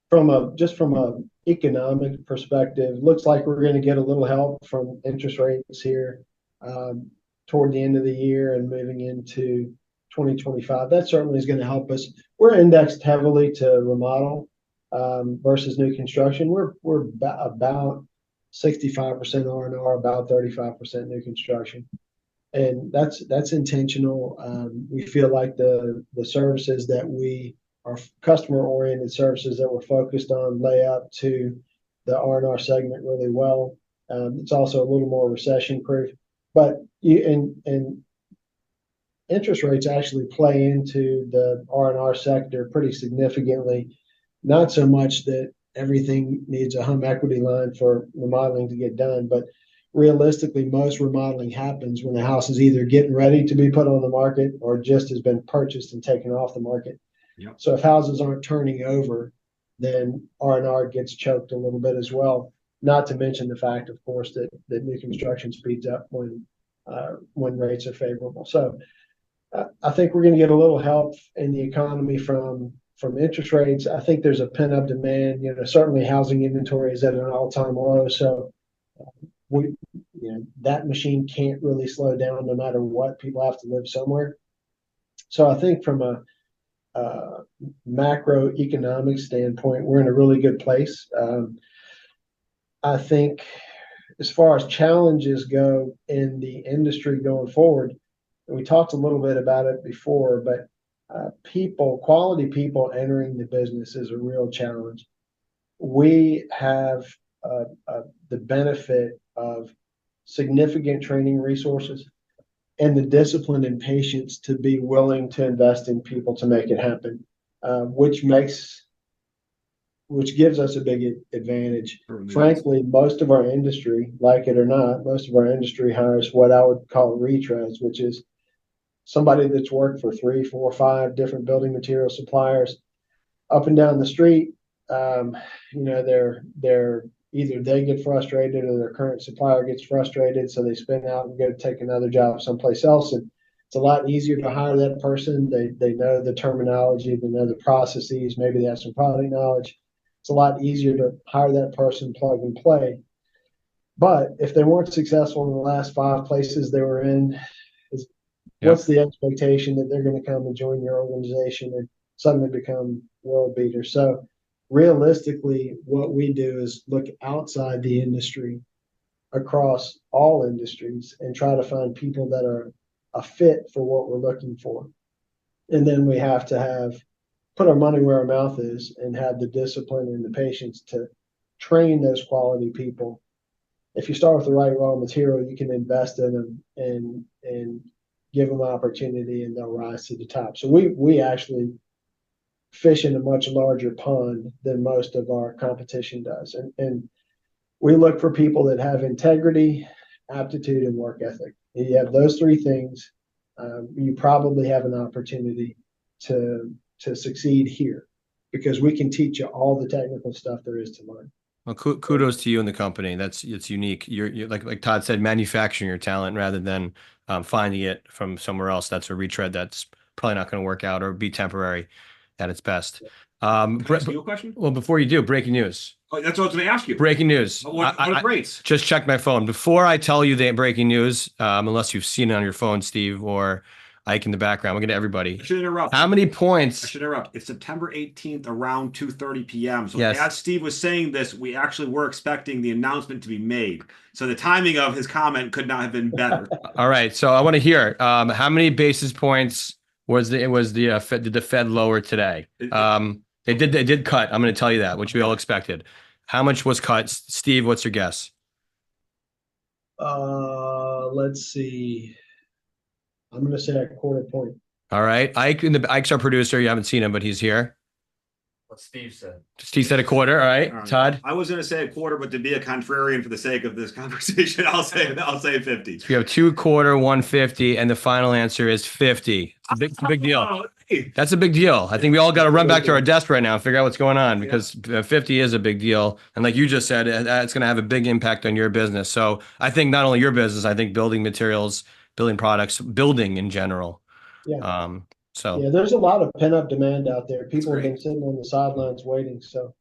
S3: from a economic perspective, looks like we're going to get a little help from interest rates here um, toward the end of the year and moving into 2025. That certainly is going to help us. We're indexed heavily to remodel versus new construction. We're about 65% R&R, about 35% new construction, and that's intentional. We feel like the services that we are customer oriented services that we're focused on lay up to the R&R segment really well. It's also a little more recession proof, but and interest rates actually play into the R&R sector pretty significantly. Not so much that everything needs a home equity line for remodeling to get done, but realistically, most remodeling happens when the house is either getting ready to be put on the market or just has been purchased and taken off the market.
S2: Yep.
S3: So if houses aren't turning over, then R&R gets choked a little bit as well. Not to mention the fact, of course, that new construction speeds up when rates are favorable. So I think we're going to get a little help in the economy from interest rates. I think there's a pent up demand. Certainly housing inventory is at an all time low. So we, that machine can't really slow down no matter what. People have to live somewhere. So I think from a macroeconomic standpoint, we're in a really good place. I think as far as challenges go in the industry going forward, and we talked a little bit about it before, but quality people entering the business is a real challenge. We have the benefit of significant training resources and the discipline and patience to be willing to invest in people to make it happen, which gives us a big advantage. Frankly, most of our industry, like it or not, most of our industry hires what I would call retreads, which is somebody that's worked for 3, 4, 5 different building material suppliers up and down the street. They're either they get frustrated or their current supplier gets frustrated, so they spin out and go take another job someplace else. And it's a lot easier to hire that person. They know the terminology, they know the processes, maybe they have some product knowledge. It's a lot easier to hire that person, plug and play. But if they weren't successful in the last 5 places they were in, what's the expectation that they're going to come and join your organization and suddenly become world beaters? So realistically, what we do is look outside the industry across all industries and try to find people that are a fit for what we're looking for. And then we have to put our money where our mouth is and have the discipline and the patience to train those quality people. If you start with the right raw material, you can invest in them and give them opportunity and they'll rise to the top. So we actually fish in a much larger pond than most of our competition does. And we look for people that have integrity, aptitude, and work ethic. If you have those 3 things, you probably have an opportunity to succeed here, because we can teach you all the technical stuff there is to learn.
S1: Well, kudos to you and the company. It's unique. You're like Todd said, manufacturing your talent rather than finding it from somewhere else. That's a retread that's probably not going to work out or be temporary at its best.
S2: Can I ask you a question?
S1: Well, before you do, breaking news.
S2: Oh, that's what I was going to ask you.
S1: Breaking news.
S2: What are the rates?
S1: Just checked my phone. Before I tell you the breaking news, unless you've seen it on your phone, Steve, or Ike in the background, we'll get to everybody.
S2: I should interrupt.
S1: How many points?
S2: I should interrupt. It's September 18th around 2:30 p.m. So
S1: yes.
S2: As Steve was saying this, we actually were expecting the announcement to be made. So the timing of his comment could not have been better.
S1: All right. So I want to hear how many basis points did the Fed lower today? They did cut. I'm going to tell you that, which we all expected. How much was cut? Steve, what's your guess?
S3: Let's see. I'm going to say a 1/4 point.
S1: All right. Ike's our producer. You haven't seen him, but he's here.
S4: what Steve said.
S1: Steve said a quarter. All right,
S2: All right.
S1: Todd.
S2: I was going to say a quarter, but to be a contrarian for the sake of this conversation, I'll say 50.
S1: So we have 2/4, 150, and the final answer is 50. It's a big deal.
S2: Oh, hey.
S1: That's a big deal. I think we all got to run back to our desk right now and figure out what's going on, because 50 is a big deal. And like you just said, it's going to have a big impact on your business. So I think not only your business, I think building materials, building products, building in general.
S3: Yeah.
S1: So
S3: Yeah, there's a lot of pent-up demand out there. People have
S1: great.
S3: been sitting on the sidelines waiting. So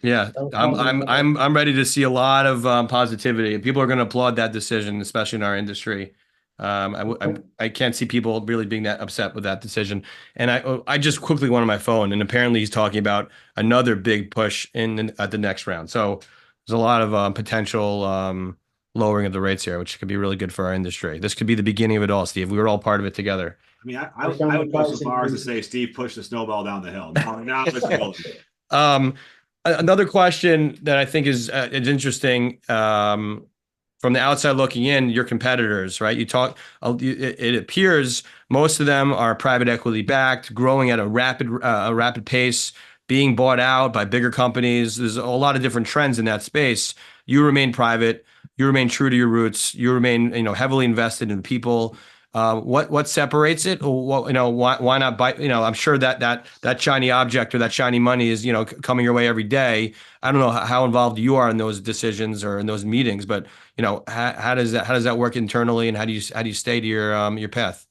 S1: Yeah,
S3: that'll
S1: I'm
S3: probably
S1: I'm
S3: come.
S1: I'm ready to see a lot of positivity. People are going to applaud that decision, especially in our industry. I can't see people really being that upset with that decision. And I just quickly went on my phone, and apparently he's talking about another big push at the next round. So there's a lot of potential lowering of the rates here, which could be really good for our industry. This could be the beginning of it all, Steve. We were all part of it together.
S2: I mean, I would go so far as to say Steve pushed the snowball down the hill. Now it's building.
S1: Another question that I think is interesting, from the outside looking in, your competitors, right? It appears most of them are private equity backed, growing at a rapid pace, being bought out by bigger companies. There's a lot of different trends in that space. You remain private. You remain true to your roots. You remain, heavily invested in people. What separates it? Or why not buy? I'm sure that shiny object or that shiny money is, coming your way every day. I don't know how involved you are in those decisions or in those meetings, but how does that work internally, and how do you stay to your path?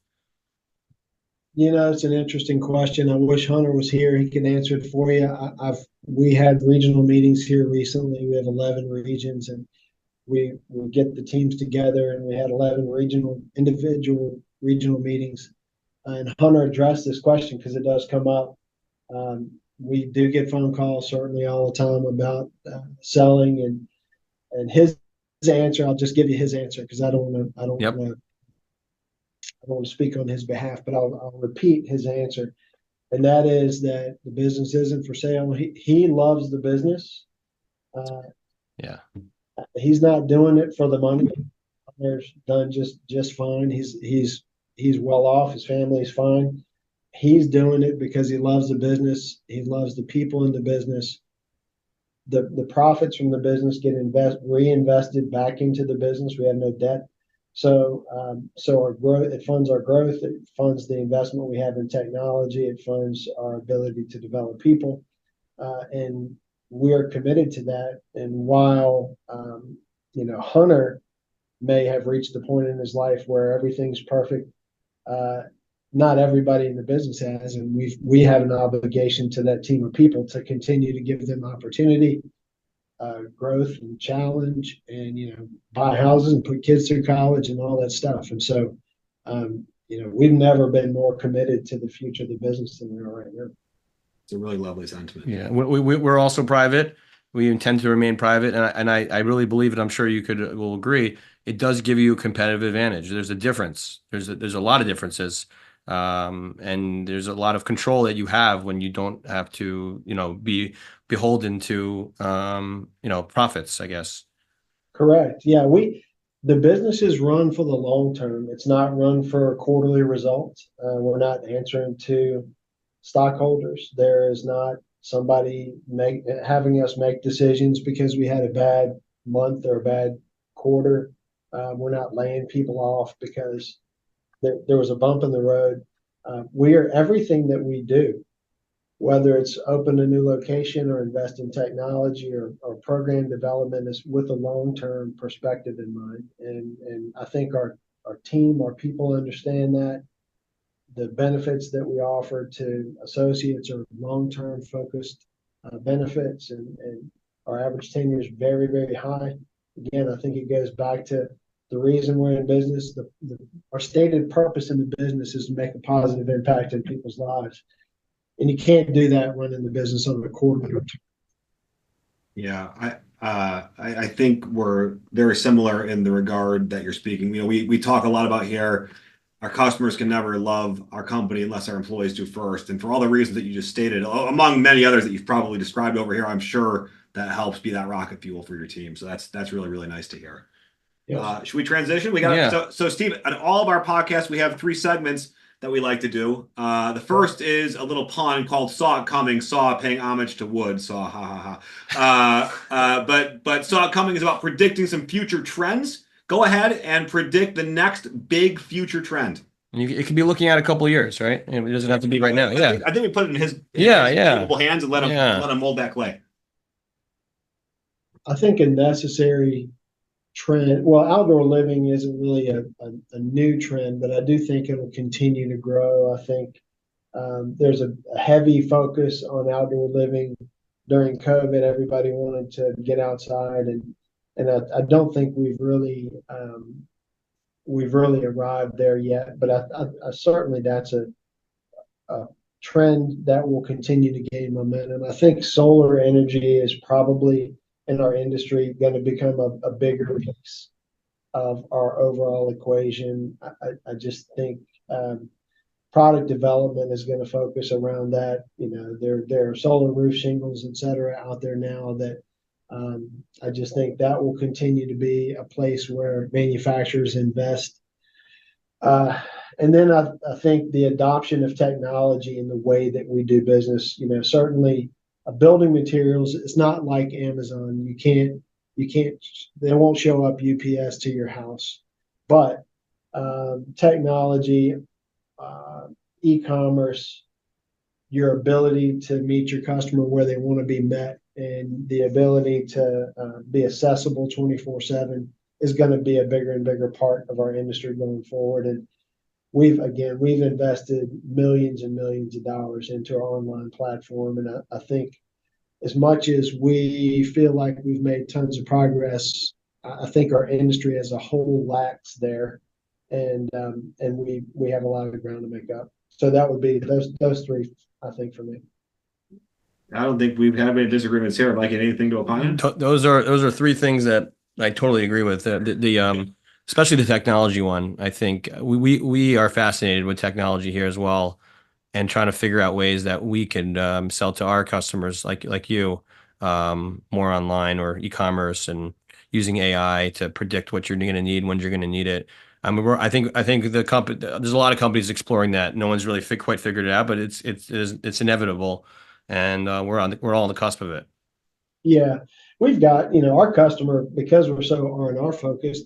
S3: It's an interesting question. I wish Hunter was here. He can answer it for you. We had regional meetings here recently. We have 11 regions, and we get the teams together, and we had 11 individual regional meetings. And Hunter addressed this question because it does come up. We do get phone calls certainly all the time about selling, and his answer. I'll just give you his answer because I don't want to speak on his behalf, but I'll repeat his answer, and that is that the business isn't for sale. He loves the business.
S1: Yeah.
S3: He's not doing it for the money. There's done just fine. He's well off. His family's fine. He's doing it because he loves the business. He loves the people in the business. The profits from the business get reinvested back into the business. We have no debt. So our growth, it funds our growth. It funds the investment we have in technology. It funds our ability to develop people. And we're committed to that. And while, Hunter may have reached the point in his life where everything's perfect, not everybody in the business has, and we have an obligation to that team of people to continue to give them opportunity, growth and challenge, and buy houses and put kids through college and all that stuff. And so, we've never been more committed to the future of the business than we are right now.
S2: It's a really lovely sentiment.
S1: Yeah, we're also private. We intend to remain private, and I really believe it. I'm sure you will agree. It does give you a competitive advantage. There's a difference. There's a lot of differences, and there's a lot of control that you have when you don't have to, be beholden to, profits, I guess.
S3: Correct. Yeah, the business is run for the long term. It's not run for quarterly results. We're not answering to stockholders. There is not somebody having us make decisions because we had a bad month or a bad quarter. We're not laying people off because there was a bump in the road. We are everything that we do, whether it's open a new location or invest in technology or program development, is with a long-term perspective in mind. And I think our team, our people understand that. The benefits that we offer to associates are long-term focused benefits, and our average tenure is very, very high. Again, I think it goes back to the reason we're in business. Our stated purpose in the business is to make a positive impact in people's lives. And you can't do that running the business on a quarterly.
S2: Yeah, I think we're very similar in the regard that you're speaking. We talk a lot about here, our customers can never love our company unless our employees do first. And for all the reasons that you just stated, among many others that you've probably described over here, I'm sure that helps be that rocket fuel for your team. So that's really, really nice to hear. Yes. Should we transition? So Steve, on all of our podcasts, we have 3 segments. that we like to do. The first is a little pun called "Saw It Coming." Saw paying homage to wood. Saw, ha ha ha. But Saw It Coming is about predicting some future trends. Go ahead and predict the next big future trend.
S1: It could be looking at a couple of years, right? It doesn't have to be right now. Yeah.
S2: I think we put it in his
S1: Yeah,
S2: capable hands and let him mold that clay.
S3: I think a necessary trend. Well, outdoor living isn't really a new trend, but I do think it'll continue to grow. I think there's a heavy focus on outdoor living during COVID. Everybody wanted to get outside, and I don't think we've really arrived there yet. But I certainly that's a trend that will continue to gain momentum. I think solar energy is probably in our industry going to become a bigger piece of our overall equation. I just think product development is going to focus around that. You know, there are solar roof shingles, et cetera, out there now that I just think that will continue to be a place where manufacturers invest. And then I think the adoption of technology in the way that we do business, you know, certainly building materials, it's not like Amazon. You can't, they won't show up UPS to your house. But technology, e-commerce, your ability to meet your customer where they want to be met, and the ability to be accessible 24/7 is going to be a bigger and bigger part of our industry going forward. And we've invested millions and millions of dollars into our online platform, and I think as much as we feel like we've made tons of progress, I think our industry as a whole lacks there, and we have a lot of ground to make up. So that would be those three, I think, for me.
S2: I don't think we've had any disagreements here. Like anything to opine?
S1: Those are three things that I totally agree with. Especially the technology one. I think we are fascinated with technology here as well, and trying to figure out ways that we can sell to our customers like you, more online or e-commerce, and using AI to predict what you're going to need when you're going to need it. I mean, I think there's a lot of companies exploring that. No one's really quite figured it out, but it's inevitable, and we're all on the cusp of it.
S3: Yeah, we've got, you know, our customer, because we're so R&R focused.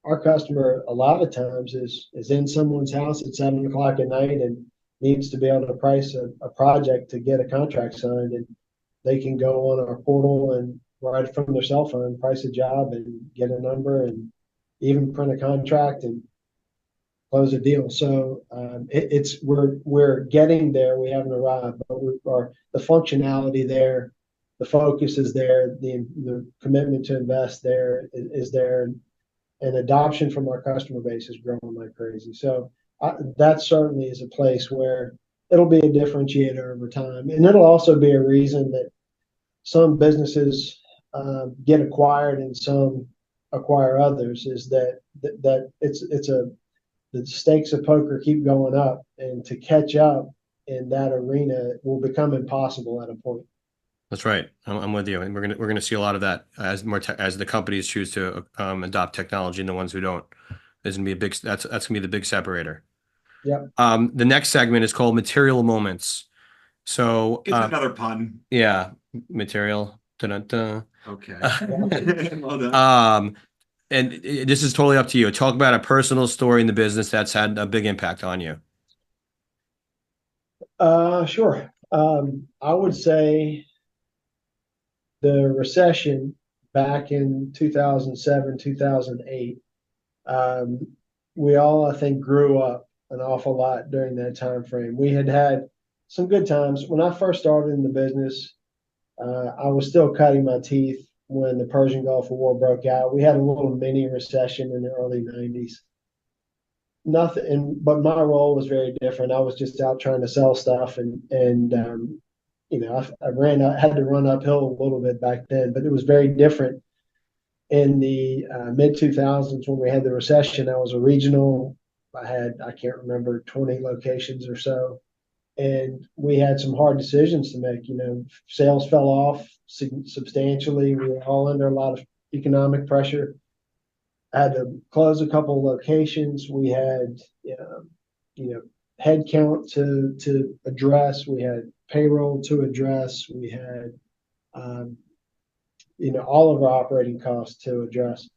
S3: Our customer a lot of times is in someone's house at 7 o'clock at night and needs to be able to price a project to get a contract signed, and they can go on our portal and right from their cell phone price a job and get a number and even print a contract and close a deal. So we're getting there. We haven't arrived, but the functionality there, the focus is there, the commitment to invest there is there, and adoption from our customer base is growing like crazy. So that certainly is a place where it'll be a differentiator over time, and it'll also be a reason that some businesses get acquired and some acquire others. Is that the stakes of poker keep going up, and to catch up in that arena will become impossible at a point.
S1: That's right. I'm with you, and we're gonna see a lot of that as as the companies choose to adopt technology, and the ones who don't. There's gonna be that's gonna be the big separator.
S3: Yeah.
S1: The next segment is called Material Moments. So
S2: it's another pun.
S1: Yeah, material. Dun-dun-dun.
S2: Okay. Well done.
S1: And this is totally up to you. Talk about a personal story in the business that's had a big impact on you.
S3: Sure. I would say the recession back in 2007, 2008. We all, I think, grew up an awful lot during that time frame. We had some good times. When I first started in the business, I was still cutting my teeth when the Persian Gulf War broke out. We had a little mini recession in the early 90s. But my role was very different. I was just out trying to sell stuff, and you know, I had to run uphill a little bit back then, but it was very different in the mid 2000s when we had the recession. I was a regional. I can't remember, 20 locations or so. And we had some hard decisions to make. You know, sales fell off substantially. We were all under a lot of economic pressure. I had to close a couple of locations. We had, headcount to address. We had payroll to address. We had um, all of our operating costs to address.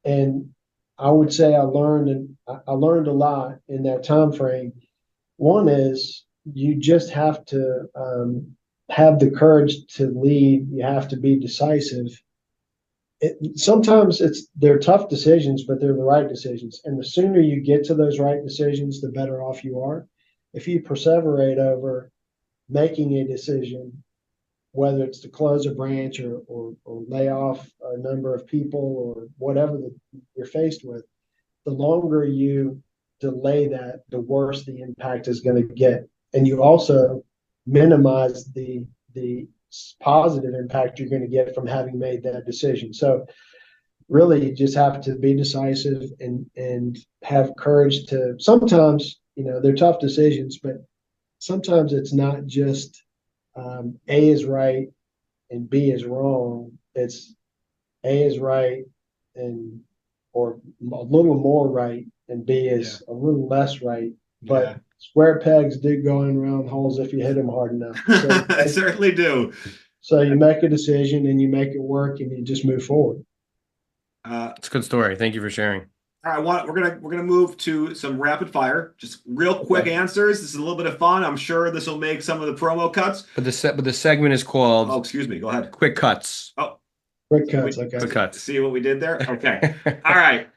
S3: And I would say I learned a lot in that time frame. One is you just have to have the courage to lead. You have to be decisive. Sometimes they're tough decisions, but they're the right decisions. And the sooner you get to those right decisions, the better off you are. If you perseverate over making a decision, whether it's to close a branch or lay off a number of people or whatever you're faced with, the longer you delay that, the worse the impact is going to get. And you also minimize the positive impact you're going to get from having made that decision. So really you just have to be decisive and have courage to sometimes, they're tough decisions, but sometimes it's not just A is right and B is wrong. It's A is right and or a little more right and B is a little less right. But square pegs do go in round holes if you hit them hard enough.
S2: So I certainly do.
S3: So you make a decision and you make it work and you just move forward.
S1: It's a good story. Thank you for sharing.
S2: All right, we're gonna move to some rapid fire, just real quick answers. This is a little bit of fun. I'm sure this will make some of the promo cuts.
S1: But the segment is called.
S2: Oh, excuse me. Go ahead.
S1: Quick cuts.
S2: Oh,
S3: quick cuts. Okay.
S1: Quick cuts.
S2: See what we did there? Okay. All right.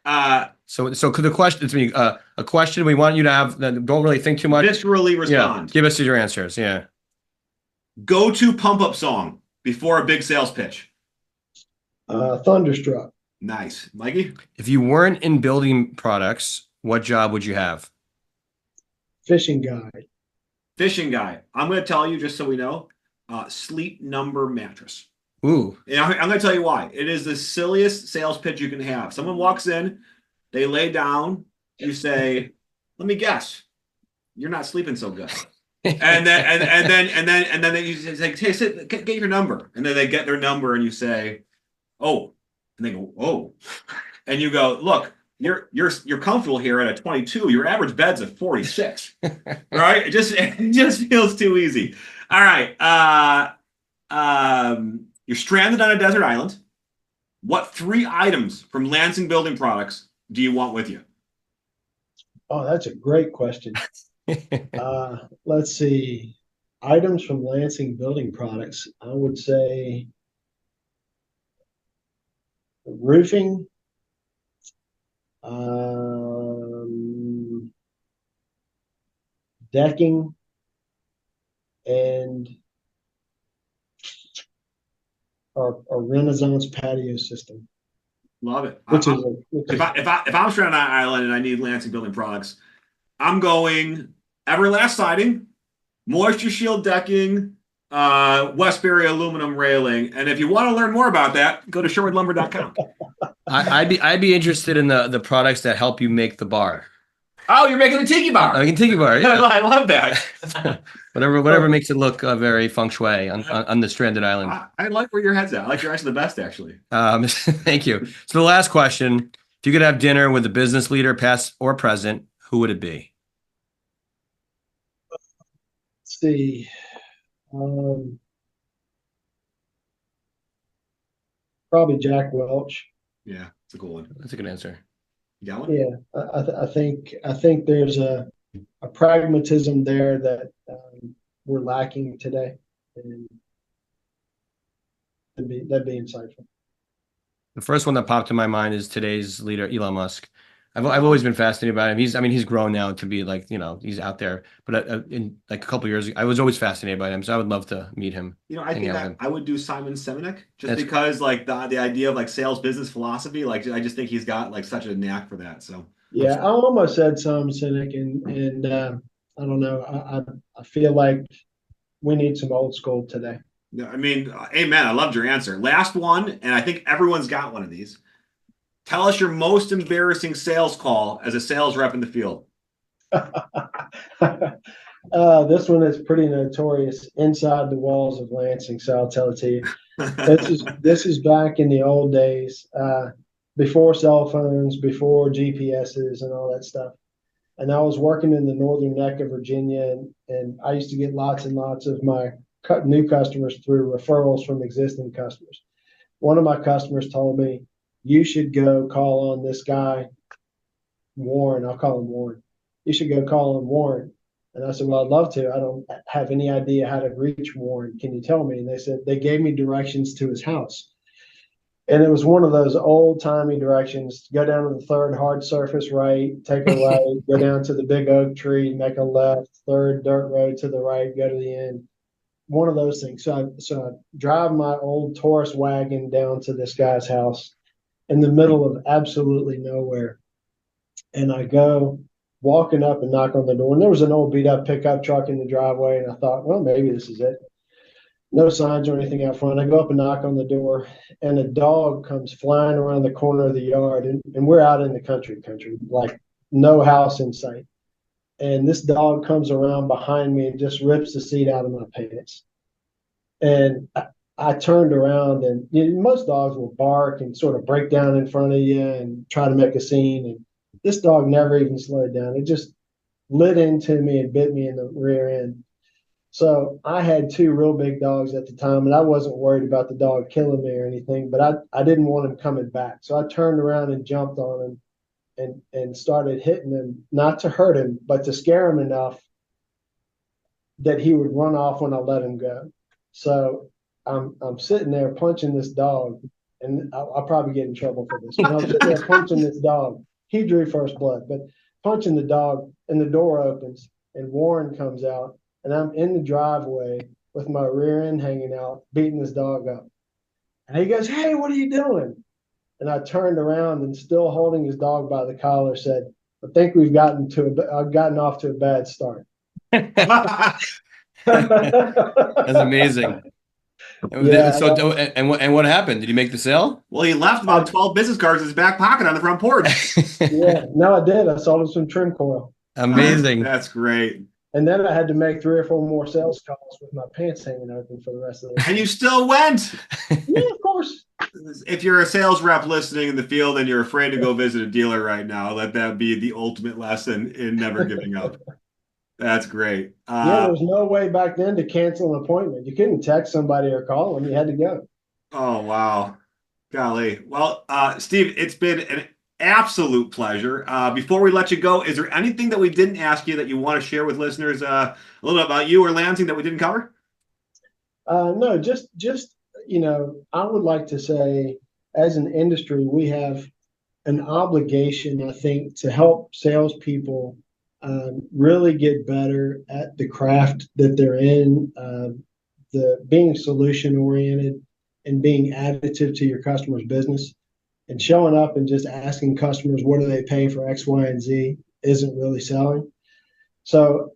S1: So the question it's me a question we want you to have. Don't really think too much.
S2: Viscerally respond.
S1: Yeah. Give us your answers. Yeah.
S2: Go-to pump-up song before a big sales pitch.
S3: Thunderstruck.
S2: Nice. Mikey?
S1: If you weren't in building products, what job would you have?
S3: Fishing guy.
S2: Fishing guy. I'm going to tell you, just so we know, Sleep Number mattress.
S1: Ooh.
S2: And I'm going to tell you why. It is the silliest sales pitch you can have. Someone walks in, they lay down, you say, "Let me guess, you're not sleeping so good." and then you say, "Hey, sit, get your number." And then they get their number and you say, "Oh." And they go, "Oh," and you go, "Look, you're comfortable here at a 22. Your average bed's a 46, right?" It just feels too easy. All right, you're stranded on a desert island. What 3 items from Lansing Building Products do you want with you?
S3: Oh, that's a great question. Let's see. Items from Lansing Building Products. I would say roofing, decking, and our Renaissance patio system.
S2: Love it. If I'm stranded on an island and I need Lansing Building Products, I'm going Everlast siding, Moisture Shield decking, Westbury aluminum railing. And if you want to learn more about that, go to sherwoodlumber.com.
S1: I'd be interested in the products that help you make the bar.
S2: Oh, you're making a tiki bar.
S1: I can tiki bar. Yeah.
S2: I love that.
S1: whatever makes it look very feng shui on the stranded island.
S2: I like where your head's at. I like your actually the best, actually.
S1: Thank you. So the last question: if you could have dinner with a business leader, past or present, who would it be?
S3: Let's see. Probably Jack Welch.
S2: Yeah, it's a cool one.
S1: That's a good answer.
S2: You got one?
S3: Yeah, I think there's a pragmatism there that we're lacking today, and that'd be insightful.
S1: The first one that popped in my mind is today's leader, Elon Musk. I've always been fascinated by him. He's grown now to be like, he's out there. But in like a couple of years ago, I was always fascinated by him. So I would love to meet him.
S2: I think I would do Simon Sinek because like the idea of like sales business philosophy, like I just think he's got like such a knack for that. So
S3: yeah, I almost said Simon Sinek, and I don't know. I feel like we need some old school today.
S2: I mean, amen. I loved your answer. Last one, and I think everyone's got one of these. Tell us your most embarrassing sales call as a sales rep in the field.
S3: This one is pretty notorious inside the walls of Lansing, so I'll tell it to you. This is back in the old days, before cell phones, before GPSs and all that stuff. and I was working in the northern neck of Virginia, and I used to get lots and lots of my new customers through referrals from existing customers. One of my customers told me, you should go call on this guy, Warren. I'll call him Warren. You should go call on Warren. And I said, well, I'd love to. I don't have any idea how to reach Warren. Can you tell me? And they said, they gave me directions to his house. And it was one of those old timey directions. Go down to the third hard surface right, take a right, go down to the big oak tree, make a left, third dirt road to the right, go to the end. One of those things. So I drive my old Taurus wagon down to this guy's house in the middle of absolutely nowhere. And I go walking up and knock on the door. And there was an old beat up pickup truck in the driveway. And I thought, well, maybe this is it. No signs or anything out front. I go up and knock on the door, and a dog comes flying around the corner of the yard. And we're out in the country, like no house in sight. And this dog comes around behind me and just rips the seat out of my pants. And I turned around, and most dogs will bark and sort of break down in front of you and try to make a scene. And this dog never even slowed down. It just lit into me and bit me in the rear end. So I had two real big dogs at the time, and I wasn't worried about the dog killing me or anything, but I didn't want him coming back. So I turned around and jumped on him and started hitting him, not to hurt him, but to scare him enough that he would run off when I let him go. So I'm sitting there punching this dog, and I'll probably get in trouble for this. When I'm sitting there punching this dog, he drew first blood, but punching the dog, and the door opens, and Warren comes out. And I'm in the driveway with my rear end hanging out, beating this dog up. And he goes, hey, what are you doing? And I turned around and, still holding his dog by the collar, said, I think I've gotten off to a bad start.
S1: That's amazing.
S3: Yeah,
S1: so, and what happened? Did you make the sale?
S2: Well, he left about 12 business cards in his back pocket on the front porch.
S3: Yeah, no, I did. I sold him some trim coil.
S1: Amazing.
S2: That's great.
S3: And then I had to make 3 or 4 more sales calls with my pants hanging open for the rest of the day.
S2: And you still went.
S3: Yeah, of course.
S2: If you're a sales rep listening in the field and you're afraid to go visit a dealer right now, let that be the ultimate lesson in never giving up. That's great.
S3: Yeah, there was no way back then to cancel an appointment. You couldn't text somebody or call them. You had to go.
S2: Oh, wow. Golly. Well, Steve, it's been an absolute pleasure. Before we let you go, is there anything that we didn't ask you that you want to share with listeners, a little bit about you or Lansing that we didn't cover?
S3: No, just I would like to say, as an industry, we have an obligation, I think, to help salespeople really get better at the craft that they're in, the being solution oriented and being additive to your customer's business. And showing up and just asking customers, what do they pay for X, Y, and Z isn't really selling. So,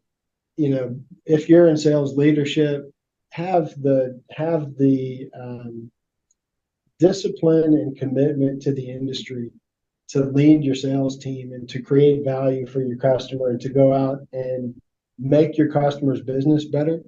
S3: if you're in sales leadership, have the discipline and commitment to the industry to lead your sales team and to create value for your customer and to go out and make your customer's business better,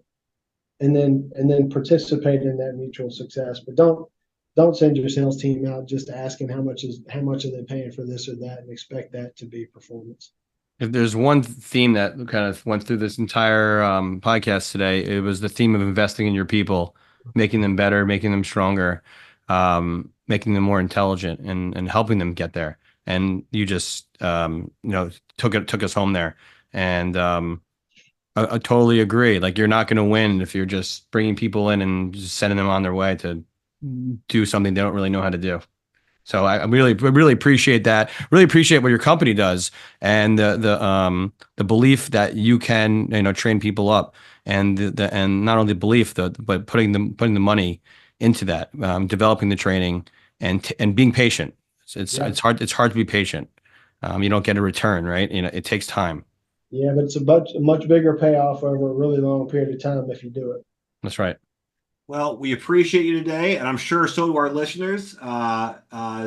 S3: and then participate in that mutual success. But don't send your sales team out just asking how much are they paying for this or that and expect that to be performance. If
S1: there's one theme that kind of went through this entire podcast today, it was the theme of investing in your people, making them better, making them stronger, making them more intelligent, and helping them get there. And you just took us home there. And I totally agree. Like, you're not going to win if you're just bringing people in and just sending them on their way to do something they don't really know how to do. So I really appreciate that. Really appreciate what your company does, and the belief that you can train people up, and and not only the belief but putting the money into that, developing the training and being patient. It's hard to be patient. You don't get a return, right? It takes time.
S3: Yeah, but it's a much bigger payoff over a really long period of time if you do it.
S1: That's right.
S2: Well, we appreciate you today, and I'm sure so do our listeners.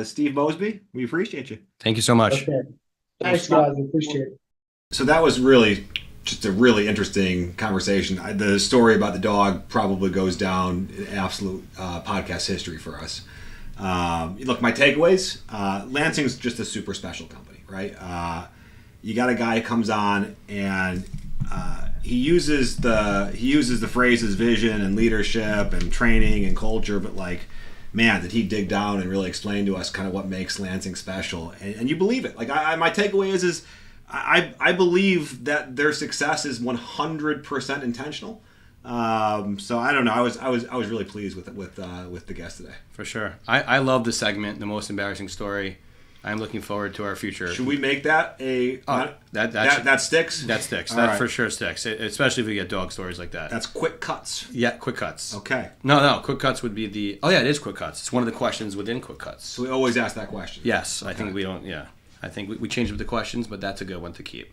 S2: Steve Mosby, we appreciate you.
S1: Thank you so much.
S3: Okay. Thanks, guys. I appreciate it.
S2: So that was really just a really interesting conversation. The story about the dog probably goes down in absolute podcast history for us. Look, my takeaways, Lansing's just a super special company, right? you got a guy who comes on and he uses the phrases vision and leadership and training and culture, but like, man, did he dig down and really explain to us kind of what makes Lansing special, and you believe it. Like my takeaway is I believe that their success is 100% intentional. So I don't know. I was really pleased with the guest today.
S1: For sure. I love the segment, the most embarrassing story. I'm looking forward to our future.
S2: Should we make that that sticks?
S1: That sticks.
S2: All
S1: That
S2: right.
S1: for sure sticks. Especially if we get dog stories like that.
S2: That's quick cuts.
S1: Yeah, quick cuts.
S2: Okay.
S1: No, quick cuts would be the. Oh yeah, it is quick cuts. It's one of the questions within quick cuts.
S2: So we always ask that question.
S1: Yes, I think we don't. Yeah, I think we change up the questions, but that's a good one to keep.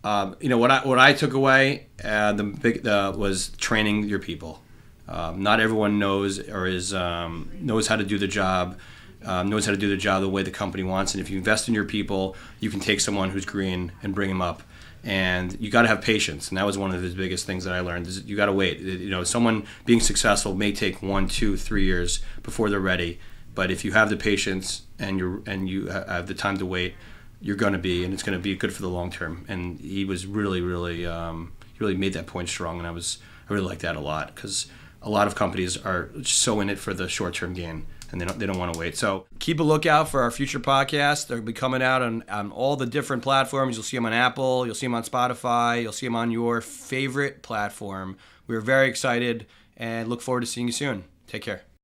S1: What I took away was training your people. Not everyone knows or knows how to do the job. Knows how to do the job the way the company wants, and if you invest in your people, you can take someone who's green and bring them up. And you got to have patience, and that was one of the biggest things that I learned. Is you got to wait. Someone being successful may take 1, 2, 3 years before they're ready, but if you have the patience and you have the time to wait, you're going to be, and it's going to be good for the long term. And he was really made that point strong, and I really liked that a lot, because a lot of companies are so in it for the short term gain, and they don't want to wait. So keep a lookout for our future podcasts. They'll be coming out on all the different platforms. You'll see them on Apple. You'll see them on Spotify. You'll see them on your favorite platform. We're very excited and look forward to seeing you soon. Take care.